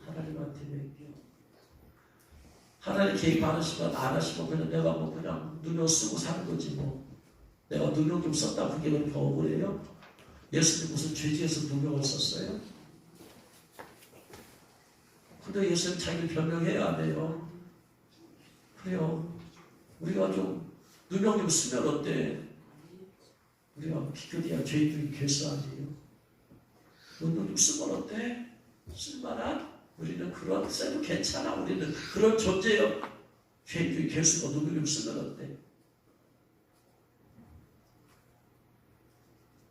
하나님한테 맡겨. 하나님 개입 안 하시면 안 하시면 그냥 내가 뭐 그냥 누명 쓰고 사는 거지 뭐. 내가 누명 좀 썼다 그게 그렇게 억울해요? 예수님 무슨 죄지에서 누명을 썼어요? 근데 예수님 자기를 변명해야 안 해요. 그래요. 우리가 좀 누명 좀 쓰면 어때? 우리가 비교디야 죄인들이 괴수 아니에요. 누명 좀 쓰면 어때? 쓸만한? 우리는 그런 쎄도 괜찮아. 우리는 그런 존재요. 죄인들이 괴수가 누명 좀 쓰면 어때?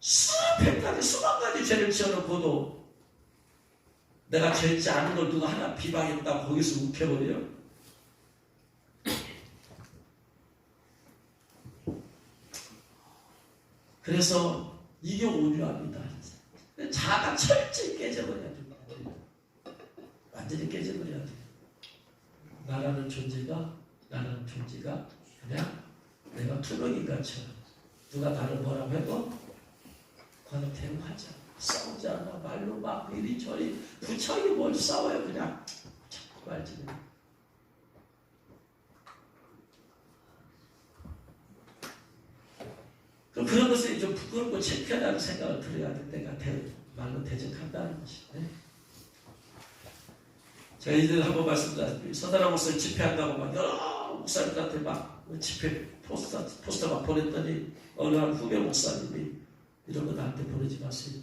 수백 가지 수만 가지 죄를 지어놓고도 내가 죄지 않은 걸 누가 하나 비방했다 거기서 욱해버려. 그래서 이게 온유합니다. 자아가 철저히 깨져버려야 돼. 완전히 깨져버려야 돼. 나라는 존재가 그냥 내가 투명인간처럼 누가 나를 뭐라고 해도 그거는 대응하자. 싸우지 않아. 말로 막 이리저리 부처이 뭘 싸워요. 그냥 자꾸 말지. 그런 것을 좀 부끄럽고 창피하다는 생각을 들어야 돼. 내가 말로 대적한다는 것이. 네? 제가 이들 한번 말씀드렸습니다. 서다라 목사를 집회한다고 막 여러 목사님들한테 막 집회 포스터 막 보냈더니 어느 한 후배 목사님이 이런 거 나한테 보내지 마세요.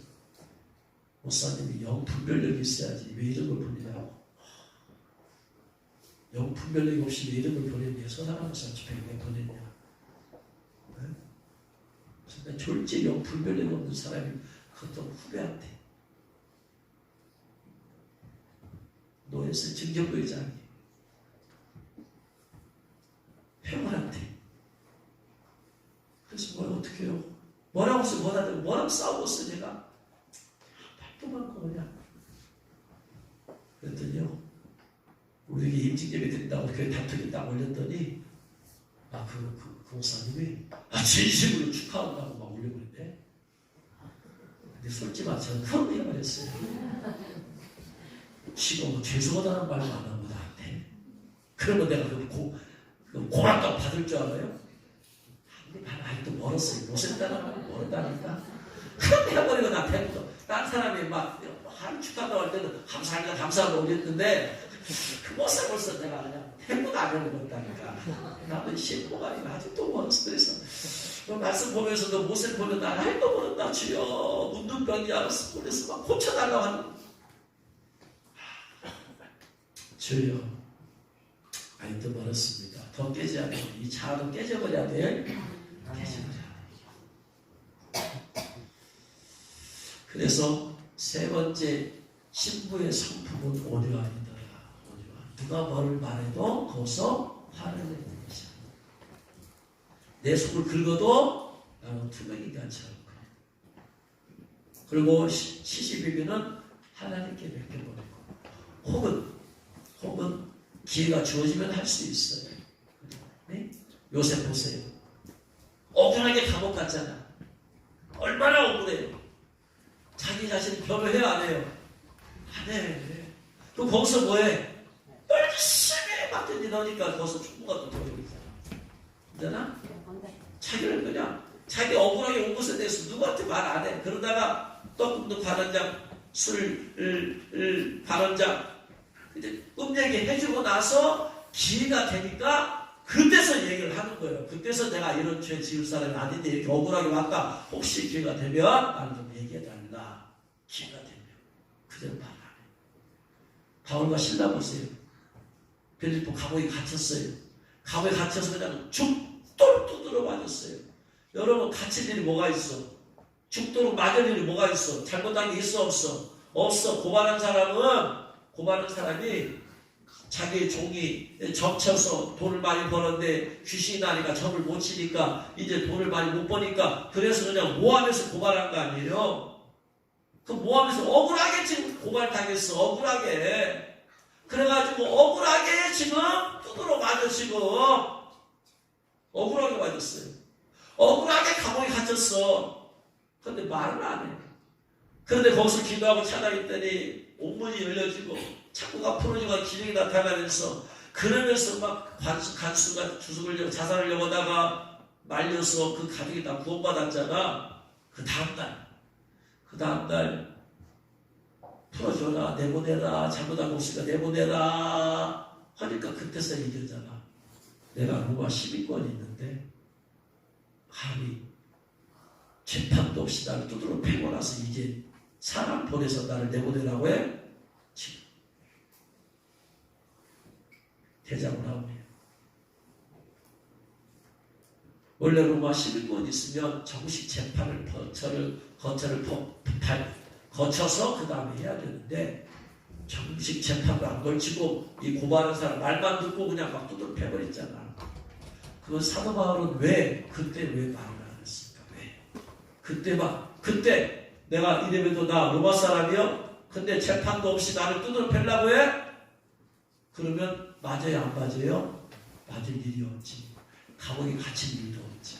목사님이 영 분별력이 있어야지 왜 이런 걸 보내냐고. 영 분별력이 없이 왜 이런 걸 보냈냐. 서다라 목사 집회에 왜 보냈냐. 네? 그러니까 졸지 영 분별력이 없는 사람이 그것도 후배한테 노예스 증정부의장이 회원한테 그래서 뭘 어떻게 해요? 뭐라고 싸우고 있어 제가 말도 많고 그냥 그랬더니요, 우리 임직예배 드린다고 교회 단톡에 딱 올렸더니, 그 목사님이, 진심으로 축하한다고 막 올려버린대. 근데 솔직히 말해, 저는 그런 얘기를 했어요. 지금 뭐 죄송하다는 말도 안 하고 나한테. 그러면 내가 고맙다고 받을 줄 알아요? 난 아직도 멀었어요. 못을 따라가고 멀었다니까. 그런데 해버리고 나한테부터 다른 사람이 막 축하한다고 할 때는 감사합니다, 감사합니다 올렸는데 그 모습 벌써 내가 그냥 행복 안 해버렸다니까. 나도 신고가 아니라 아직도 멀었어. 그래서 말씀 보면서도 모습 보면 나 할거 모른다 주여. 문둥병이야. 그래서 막 고쳐달라고 하는 주여. 아직도 멀었습니다. 더 깨져야 돼. 이 자아도 깨져버려야 돼. 깨져버려야 돼. 그래서 세 번째 신부의 성품은 온유함이더라. 온유함. 누가 뭐를 말해도 거기서 화를 내는 것이야. 내 속을 긁어도 나는 투명히 같이 하고. 그리고 시시비비는 하나님께 맡겨버리고 혹은 기회가 주어지면 할 수 있어요. 네? 요셉 보세요. 억울하게 감옥 갔잖아. 얼마나 억울해요. 자기 자신 변호해요, 안 해요? 안 해. 그럼 거기서 뭐해? 열심히 맡겼니 너니까 거기서 축구가 또 되고 있잖아. 그잖아? 자기를 그냥 자기 억울하게 온 것에 대해서 누구한테 말 안 해. 그러다가 떡국도 관원장, 술 관원장 이제 꿈얘기 해주고 나서 기회가 되니까 그때서 얘기를 하는 거예요. 그때서 내가 이런 죄 지을 사람이 아닌데 이렇게 억울하게 왔다. 혹시 기회가 되면 나는 좀 얘기해달라. 기회가 되면. 그대로 말 안 해. 바울과 실라 보세요. 빌립보 감옥에 갇혔어요. 감옥에 갇혀서 그냥 죽도록 두드러 맞았어요. 여러분 갇힐 일이 뭐가 있어? 죽도록 맞을 일이 뭐가 있어? 잘못한 게 있어 없어? 없어. 고발한 사람이 자기의 종이 점쳐서 돈을 많이 버는데 귀신이 나니까 점을 못 치니까 이제 돈을 많이 못 버니까 그래서 그냥 모함해서 고발한 거 아니에요? 그 모함해서 억울하게 지금 고발당했어. 억울하게. 그래가지고 억울하게 지금 두드러 맞아 지금. 억울하게 맞았어요. 억울하게 감옥에 갇혔어. 그런데 말을 안 해. 그런데 거기서 기도하고 찾아있더니 옥문이 열려지고 창고가 풀어지고 기능이 나타나면서 그러면서 막 간수가 주석을 자살하려고 하다가 말려서 그 가족이 다 구원받았잖아. 그 다음날 풀어줘라 내보내라 잘못한 거 없으니까 내보내라 하니까 그때서 얘기하잖아. 내가 로마 10위권이 있는데 감히 재판도 없이 나를 두드러 패고 나서 이제 사람 보내서 나를 내보내라고 해? 지금 대장을 하고 해요. 원래 로마 11권 있으면 정식 재판을 거쳐서 그 다음에 해야 되는데 정식 재판도 안 걸치고 이 고발하는 사람 말만 듣고 그냥 막 두드러 패버렸잖아. 그 사도 바울은 그때 왜 말을 안 했을까? 왜? 그때 내가 이래봬도 나 로마 사람이요? 근데 재판도 없이 나를 두드러 패려고 해? 그러면 맞아요 안 맞아요? 맞을 일이 없지. 감옥에 갇힌 일도 없지.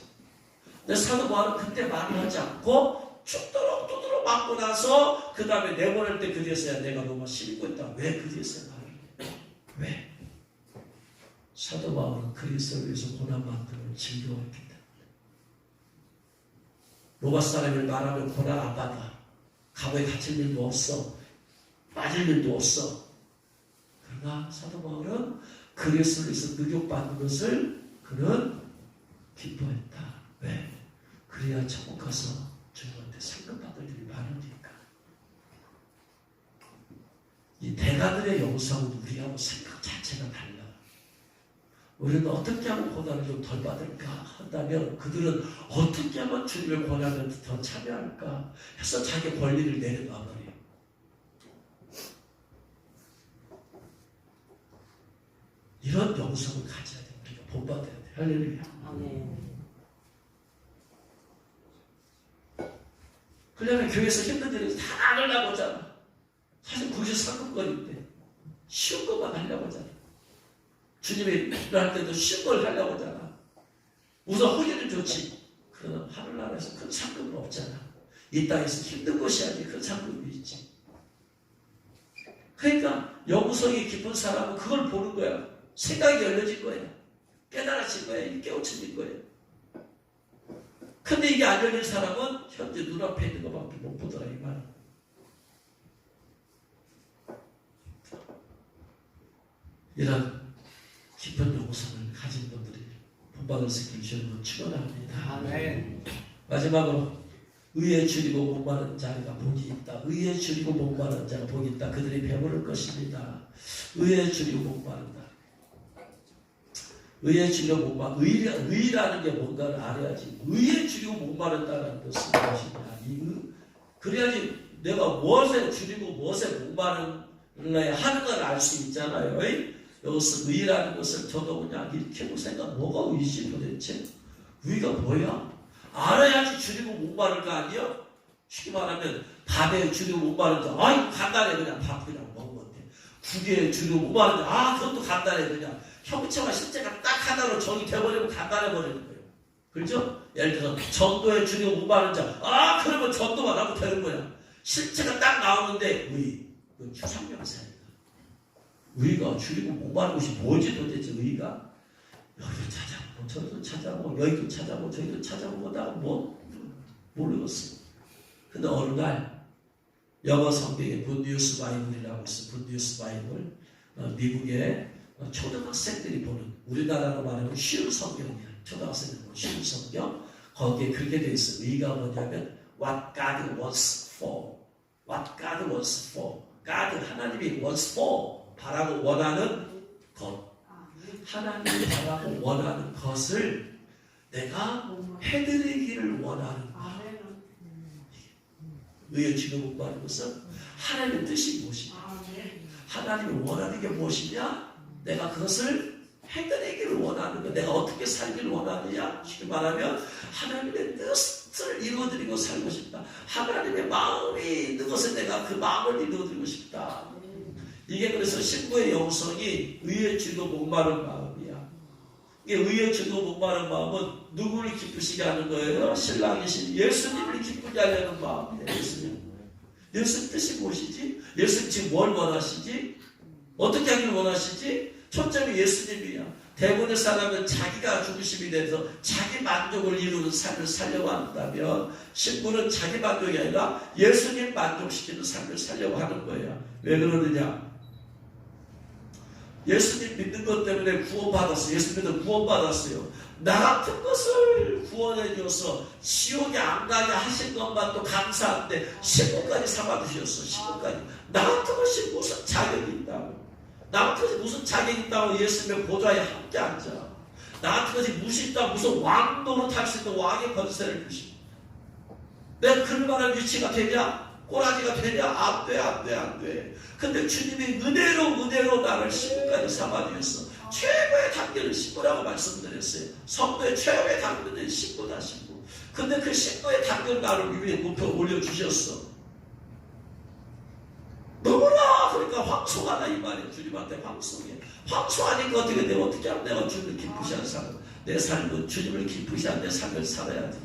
근데 사도 바울은 그때 말을 하지 않고 죽도록 두드러 맞고 나서 그 다음에 내보낼 때 그제서야 내가 로마 10위권 있다. 왜 그제서야 말을 해? 왜? 사도 바울은 그리스도를 위해서 고난받는 걸 즐거워했기 때문에. 로마 사람을 말하면 고난 안 받아. 감옥에 갇힐 일도 없어. 맞을 일도 없어. 그러나 사도 바울은 그리스도를 위해서 능욕받는 것을 그는 기뻐했다. 왜? 그래야 천국 가서 주님한테 상급받을 일이 많으니까. 이 대가들의 영성은 우리하고 생각 자체가 달라. 우리는 어떻게 하면 고난을 좀 덜 받을까 한다면 그들은 어떻게 하면 주님의 고난을 더 참여할까 해서 자기 권리를 내려놔 버려요. 이런 영성을 가져야 돼. 우리가 본받아야 돼. 할렐루야. 아멘. 그러면 교회에서 힘든 일을 다 하려고 하잖아. 사실 93건인데 쉬운 것만 하려고 하잖아. 주님이 필요할 때도 쉬운 걸 하려고 하잖아. 우선 허리는 좋지. 그러나 하늘나라에서 큰 상급은 없잖아. 이 땅에서 힘든 것이 아니지 큰 상급이 있지. 그러니까 영성이 깊은 사람은 그걸 보는 거야. 생각이 열려질 거야. 깨달아질 거야. 깨우쳐질 거야. 근데 이게 안 열린 사람은 현재 눈앞에 있는 것밖에 못 보더라 이 말. 이런 깊은 영성을 가진 분들이 본받을 수 있길 주님은 축원합니다. 아멘. 마지막으로 의에 줄이고 목마른 자가 복이 있다. 의에 줄이고 목마른 자가 복이 있다. 그들이 배부를 것입니다. 의에 줄이고 목마른다. 의에 줄이고 목마른 의라는 게 뭔가를 알아야지. 의에 줄이고 목마른다는 것은 무엇이냐. 그래야지 내가 무엇에 줄이고 무엇에 목마른야 하는 걸 알 수 있잖아요. 여기서 의라는 것을 저도 그냥 이렇게 볼 생각 뭐가 의지 도대체? 의가 뭐야? 알아야지 줄이고 목마를 거 아니야? 쉽게 말하면 밥에 줄이고 목마른 거 아이고 간단해 그냥 밥 그냥 먹으면 돼. 국에 줄이고 목마른 거 그것도 간단해 그냥 형체와 실제가 딱 하나로 정의되어버리면 간단해 버리는 거예요. 그렇죠? 예를 들어서 전도에 줄이고 목마른 자 그러면 전도만 하면 되는 거야. 실체가 딱 나오는데 그건 추상명사니까. 의가 줄이고 목마른 것이 뭐지 도대체 의가? 여기도 찾아보고 저기도 찾아보고 여기도 찾아보고 저기도 찾아보고 하다가 모르겠어. 근데 어느 날 영어 성경에 굿뉴스 바이블이라고 있어. 굿뉴스 바이블. 미국의 초등학생들이 보는 우리나라로 말하면 쉬운 성경이야. 초등학생들이 보는 쉬운 성경. 거기에 그렇게 돼 있어. 의가 뭐냐면 What God wants for. What God wants for. God 하나님이 wants for. 바라고 원하는 것. 하나님이 바라고 원하는 것을 내가 해드리기를 원하는 것. 의에 줄이고 목마른 것은 하나님의 뜻이 무엇이냐. 하나님이 원하는 게 무엇이냐. 내가 그것을 해드리기를 원하는 것. 내가 어떻게 살기를 원하느냐. 쉽게 말하면 하나님의 뜻을 이루어드리고 살고 싶다. 하나님의 마음이 있는 것을 내가 그 마음을 이루어드리고 싶다. 이게 그래서 신부의 영성이 의에 줄이고 목마른 마음이야. 이게 의에 줄이고 목마른 마음은 누구를 기쁘시게 하는 거예요? 신랑이신 예수님을 기쁘게 하려는 마음이에요. 예수님 뜻이 무엇이지? 예수님 지금 뭘 원하시지? 어떻게 하기를 원하시지? 초점이 예수님이야. 대부분의 사람은 자기가 중심이 돼서 자기 만족을 이루는 삶을 살려고 한다면 신부는 자기 만족이 아니라 예수님 만족시키는 삶을 살려고 하는 거예요. 왜 그러느냐? 예수님 믿는 것 때문에 구원받았어요. 예수님도 구원받았어요. 나 같은 것을 구원해 줘서 지옥에 안 가게 하신 것만 또 감사한데 신부까지 삼아주셨어. 신부까지. 나 같은 것이 무슨 자격이 있다고. 나 같은 것이 무슨 자격이 있다고 예수님의 보좌에 함께 앉아. 나 같은 것이 무슨 있다고 무슨 왕도로 탈 수 있는 왕의 권세를 주시고. 내가 그럴 만한 위치가 되냐? 꼬라지가 되냐? 안 돼, 안 돼, 안 돼. 근데 주님이 은혜로 나를 신부까지 삼아주셨어. 최고의 단계를 신부라고 말씀드렸어요. 성도의 최고의 단계는 신부다, 신부. 근데 그 신부의 단계를 나를 위해 높여 올려주셨어. 너무나 그러니까 황송하다 이 말이에요. 주님한테 황송해. 황송하니까 어떻게 내가 어떻게 하면 내가 주님을 기쁘시 하는 사람. 내 삶은 주님을 기쁘시 하는 내 삶을 살아야 돼.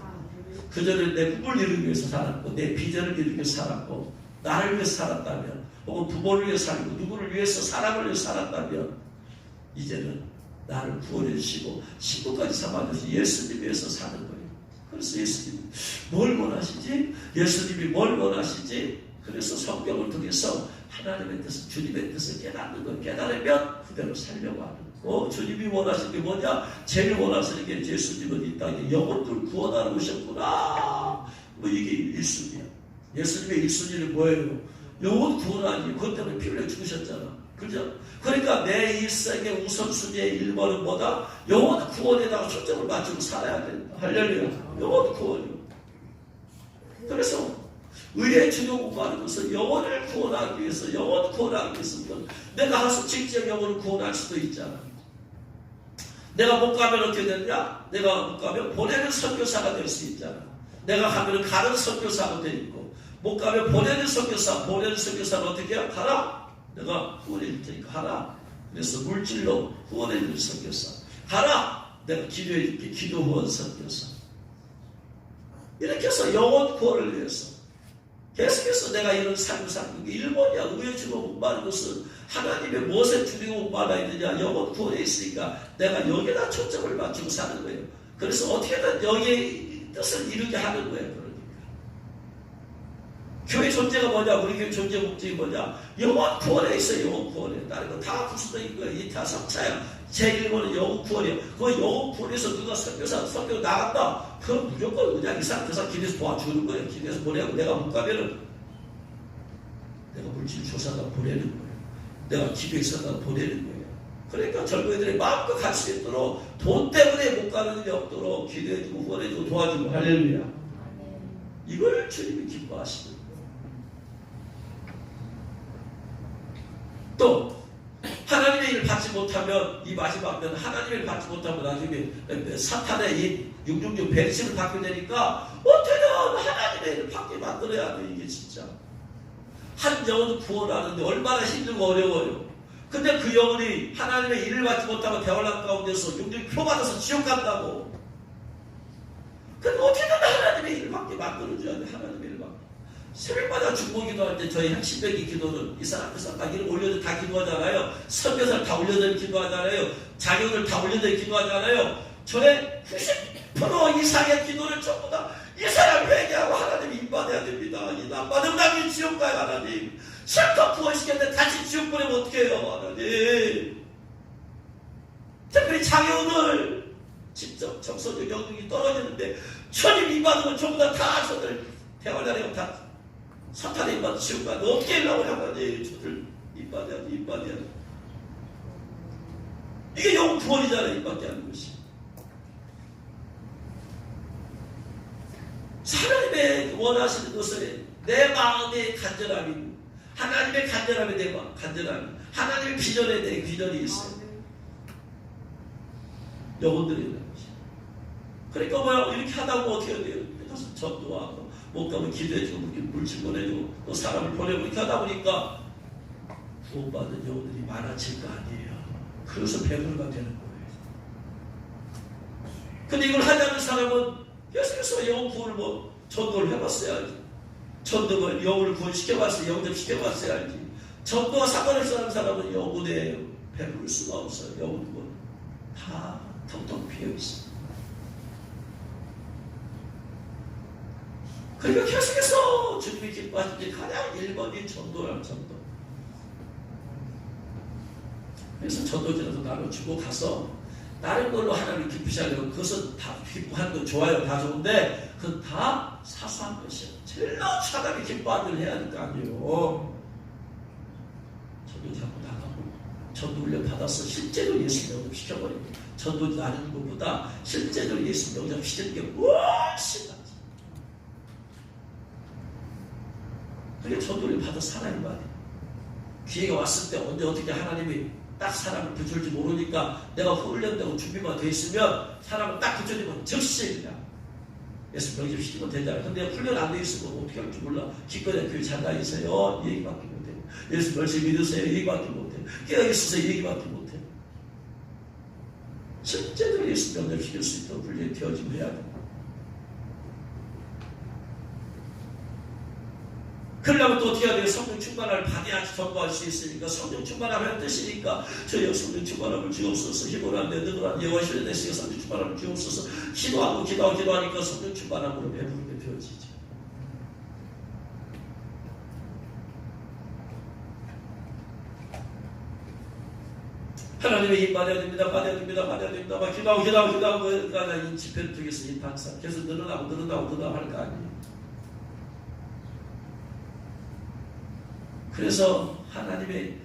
그전에 내 꿈을 이루기 위해서 살았고 내 비전을 이루기 위해서 살았고 나를 위해서 살았다면 혹은 부모를 위해서 살고 누구를 위해서 사람을 위해서 살았다면 이제는 나를 구원해 주시고 신부까지 삼아주신 예수님 위해서 사는 거예요. 그래서 예수님이 뭘 원하시지? 예수님이 뭘 원하시지? 그래서 성경을 통해서 하나님의 뜻을 주님의 뜻을 깨닫는 걸 깨달으면 그대로 살려고 하는 거예요. 주님이 원하시는 게 뭐냐? 제일 원하시는 게 예수님은 이 땅에 영혼들 구원하러 오셨구나. 이게 1순위야. 예수님의 1순위는 뭐예요? 영혼 구원하니 그것 때문에 피 흘려 죽으셨잖아. 그죠? 그러니까 내 일생의 우선순위의 1번은 뭐다? 영혼 구원에다가 초점을 맞추고 살아야 된다. 할렐루야. 영혼 구원이요. 그래서 의에 주려고 하는 것은 영혼을 구원하기 위해서 영혼을 구원하기 위해서 내가 가서 직접 영혼을 구원할 수도 있잖아. 내가 못 가면 어떻게 되느냐? 내가 못 가면 보내는 선교사가 될 수 있잖아. 내가 가면 가는 선교사가 돼 있고 못 가면 보내는 선교사는 어떻게 해야? 가라? 내가 후원해 줄 테니까 하라. 그래서 물질로 후원해 줄 선교사. 가라. 내가 기도해 줄게. 기도 후원 선교사. 이렇게 해서 영혼 구원을 위해서 계속해서 내가 이런 삶을 살고 일본이야 의회 주고 못 받은 것은 하나님의 무엇에 줄이고 못 받아야 되냐. 영혼 구원에 있으니까 내가 여기다 초점을 맞추고 사는 거예요. 그래서 어떻게든 여기에 뜻을 이루게 하는 거예요. 그러니까 교회 존재가 뭐냐. 우리 교회 존재 목적이 뭐냐. 영혼 구원에 있어요. 영혼 구원에. 다른 거 다 부수적인 거예요. 이타 삼차야. 제1번은 영혼 구원이에요. 그 영혼 구원에서 누가 선교 나간다. 그건 무조건 그냥 이 사람 그 사람 길에서 도와주는 거예요. 길에서 보내고 내가 못 가면은 내가 물질 조사다 보내는 거예요. 내가 기도에 있어다 보내는 거예요. 그러니까 젊은이들이 마음껏 갈 수 있도록 돈 때문에 못 가는 일이 없도록 기도해주고 후원해주고 도와주고 할렐루야. 이걸 주님이 기뻐하시는 거예요. 또 하나님의 일을 받지 못하면 이 마지막 면 하나님의 받지 못하면 나중에 사탄의 이 666 배신을 받게 되니까 어떻게든 하나님의 일을 받게 만들어야 돼. 이게 진짜 한 영혼 구원하는데 얼마나 힘들고 어려워요. 근데 그 영혼이 하나님의 일을 받지 못하고 대환란 가운데서 666 표 받아서 지옥 간다고. 근데 어떻게든 하나님의 일을 받게 만들어줘야 돼. 하나님의 일을 받게. 새벽마다 중보 기도할 때 저희 핵심적인 기도는 이 사람 그 사람 다 이름 올려도 다 기도하잖아요. 선교사를 다 올려도 기도하잖아요. 자녀들 다 올려도 기도하잖아요. 저의 90% 이상의 기도를 전부 다 이 사람 회개하고 하나님 인받아야 됩니다. 이 남받은 남이 지옥 가요. 하나님 실컷 구원시켰는데 다시 지옥 보내면 어떻게 해요. 하나님 특별히 자녀들 직접 정서적 영역이 떨어지는데 주님 인받으면 전부 다 저들 대화하려고 다 사탄에 인받아 지옥 가는데 어떻게 하려고 하나님 저들 인받아야 돼. 인받아야 돼. 이게 영혼 구원이잖아요. 인받게 하는 것이. 하나님의 원하시는 것을 내 마음의 간절함이 하나님의 간절함이 내 마음 간절함이 하나님의 비전에 내 비전이 있어요. 영혼들이 있는 것이. 그러니까 뭐야 이렇게 하다 보면 어떻게 해야 돼요? 가서 전도하고 못 가면 기도해주고 물질 보내주고 또 사람을 보내고 이렇게 하다 보니까 구원받은 영혼들이 많아질 거 아니에요. 그래서 배부르가 되는 거예요. 근데 이걸 하자는 사람은 계속해서 영혼 구원을 뭐 전도를 해봤어야지. 전도를 영혼을 구원시켜봤어요. 영접시켜봤어야지. 전도와 상관없이 하는 사람은 영혼에 배부를 수가 없어요. 영혼 구원 다 텅텅 비어있어요. 그러니까 계속해서 주님이 기뻐하신 게 가장 1번이 전도라는 전도. 그래서 전도지라도 나눠주고 가서 다른 걸로 하나님을 기쁘시하려고 그것은 다 기뻐하는 건 좋아요. 다 좋은데 그건 다 사소한 것이에요. 제일 하나님이 기뻐하는 일 해야 될 거 아니에요. 전도 자꾸 나가고 전도 훈련 받아서 실제로 예수 영접시켜버리고 전도 나누는 것보다 실제로 예수 영접시키는 게 훨씬 낫지. 그게 전도를 받아서 살아야 말이에요. 기회가 왔을 때 언제 어떻게 하나님이 딱 사람을 붙여줄지 모르니까 내가 훈련되고 준비만 돼 있으면 사람을 딱 붙여주면 즉시 그냥 예수 영접시키면 되잖아요. 근데 훈련 안 돼 있으면 어떻게 할지 몰라. 기껏해 교회 잘 다니세요. 이 얘기밖에 못해요. 예수 열심히 믿으세요. 이 얘기밖에 못해요. 깨어 있으세요. 이 얘기밖에 못해요. 실제로 예수 영접시킬 수 있도록 훈련이 되어지면 해야 돼요. 그러려면 또 어떻게 해야 돼요? 성령 충만함을 받아야지 전도할 수 있으니까 성령 충만함을 뜻이니까 저희가 성령 충만함을 주옵소서. 힘으로한데 능으로한 여호와의 내시가 성령 충만함을 주옵소서. 기도하고 기도하니까 성령 충만함으로 배부르게 되어지죠. 하나님의 힘 받아야 됩니다. 받아야 됩니다. 받아야 됩니다. 막 기도하고 그러니까 이 집회를 통해서 이 방사 계속 늘어나고 할 거 아니에요. 그래서 하나님의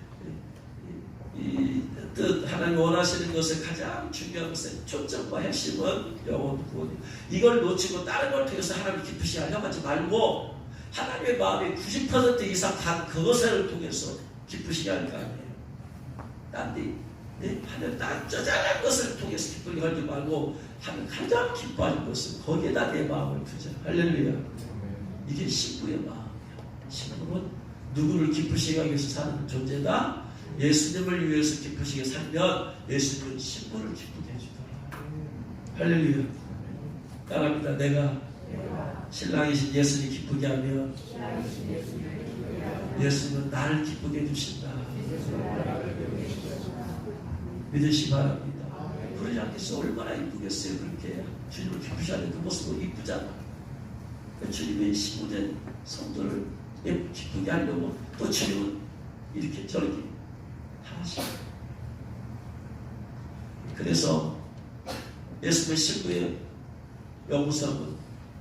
이 뜻, 하나님 원하시는 것을 가장 중요한 것은 초점과 핵심은 영혼 구원이에요. 이걸 놓치고 다른 걸 통해서 하나님 기쁘시게 하려고 하지 말고 하나님의 마음이 90% 이상 간 그것을 통해서 기쁘시게 할 거 아니에요. 하나님 딱 짜잘한 것을 통해서 기쁘게 하지 말고 하나님 가장 기뻐하는 것은 거기에다 내 마음을 두자. 할렐루야. 이게 신부의 마음이에요. 신부는 누구를 기쁘시게 하기 위해서 사는 존재다? 예수님을 위해서 기쁘시게 살면 예수님은 신부를 기쁘게 해주더라. 할렐루야. 따라합니다. 내가 신랑이신 예수님 기쁘게 하면 예수님은 나를 기쁘게 해주신다. 믿으시 바랍니다. 그러지 않겠어? 얼마나 이쁘겠어요. 그렇게 주님을 기쁘시 하는 그 모습도 이쁘잖아. 주님의 신부된 성도를 기쁘게 하려고 또 주님은 이렇게 저렇게 하시고, 그래서 예수님의 신부의 영성은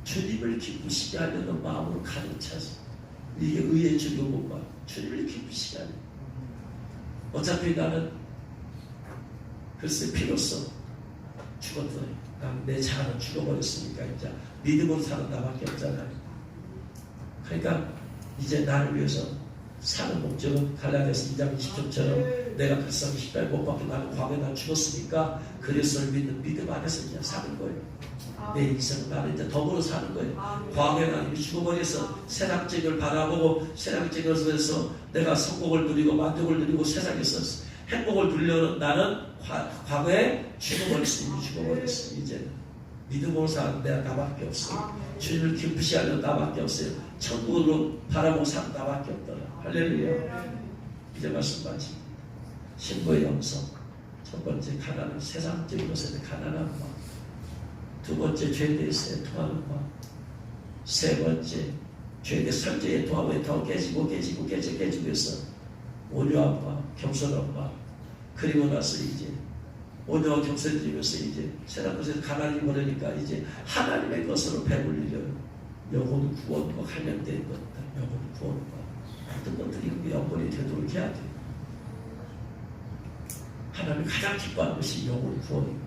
주님을 기쁘시게 하려는 마음으로 가득 차서, 이게 의의 주교본과 주님을 기쁘시게 하는. 어차피 나는 글쎄 피로써 죽었더니 내 자아는 죽어버렸으니까 이제 믿음으로 사는 나밖에 없잖아요. 그러니까 이제 나를 위해서 사는 목적은 갈라디아서 2장 20절처럼 내가 불쌍히 십자가에 못 박혀 나는 과거에 난 죽었으니까 그리스도를 믿는 믿음 안에서 이제 사는 거예요. 내 인생은 나는 이제 덤으로 사는 거예요. 과거에 난 이미 죽어버려서 세상적을 바라보고 세상적에서 내가 성공을 누리고 만족을 누리고 세상에서 행복을 누리려는 나는 과거에 죽어버렸어. 이제는 믿음으로 사는 내가 나밖에 없어요. 주님을 기쁘시 하려는 나밖에 없어요. 천국으로 바라보고 사는 나밖에 없더라. 할렐루야. 이제 말씀 마칩니다. 신부의 영성. 첫 번째 가난한 세상적인 것에 가난한 마음. 두 번째 죄에 대해서 애통하는 마음. 세 번째 죄에 대해 설제에 애통하고 더 깨지고 해서 온유한 마음, 겸손한 마음. 그리고 나서 이제 온유와 겸손해지면서 이제 세상 것에서 가난이 버리니까 이제 하나님의 것으로 배불리려 영혼 구원과 관련된 것들, 영혼 구원과 어떤 것들이 영혼이 되도록 해야 돼요. 하나님이 가장 기뻐하는 것이 영혼 구원이고,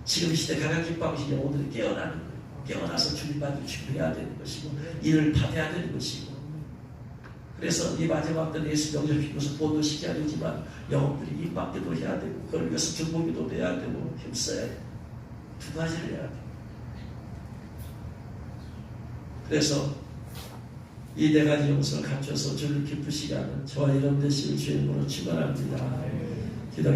지금 시대 가장 기뻐하는 것이 영혼들이 깨어나는 거예요. 깨어나서 주님 받을 준비해야 되는 것이고, 이를 받아야 되는 것이고. 그래서 이 마지막 때는 예수 영접시켜서 보도시켜야 되지만 영혼들이 입밖에도 해야 되고, 그걸 위해서 중보기도 해야 되고 힘써야 돼요. 두 가지를 해야 돼요. 그래서 이 네 가지 용서를 갖춰서 주를 기쁘시게 하는 저와 여러분 되시길 주의 이름으로 축원합니다. 기도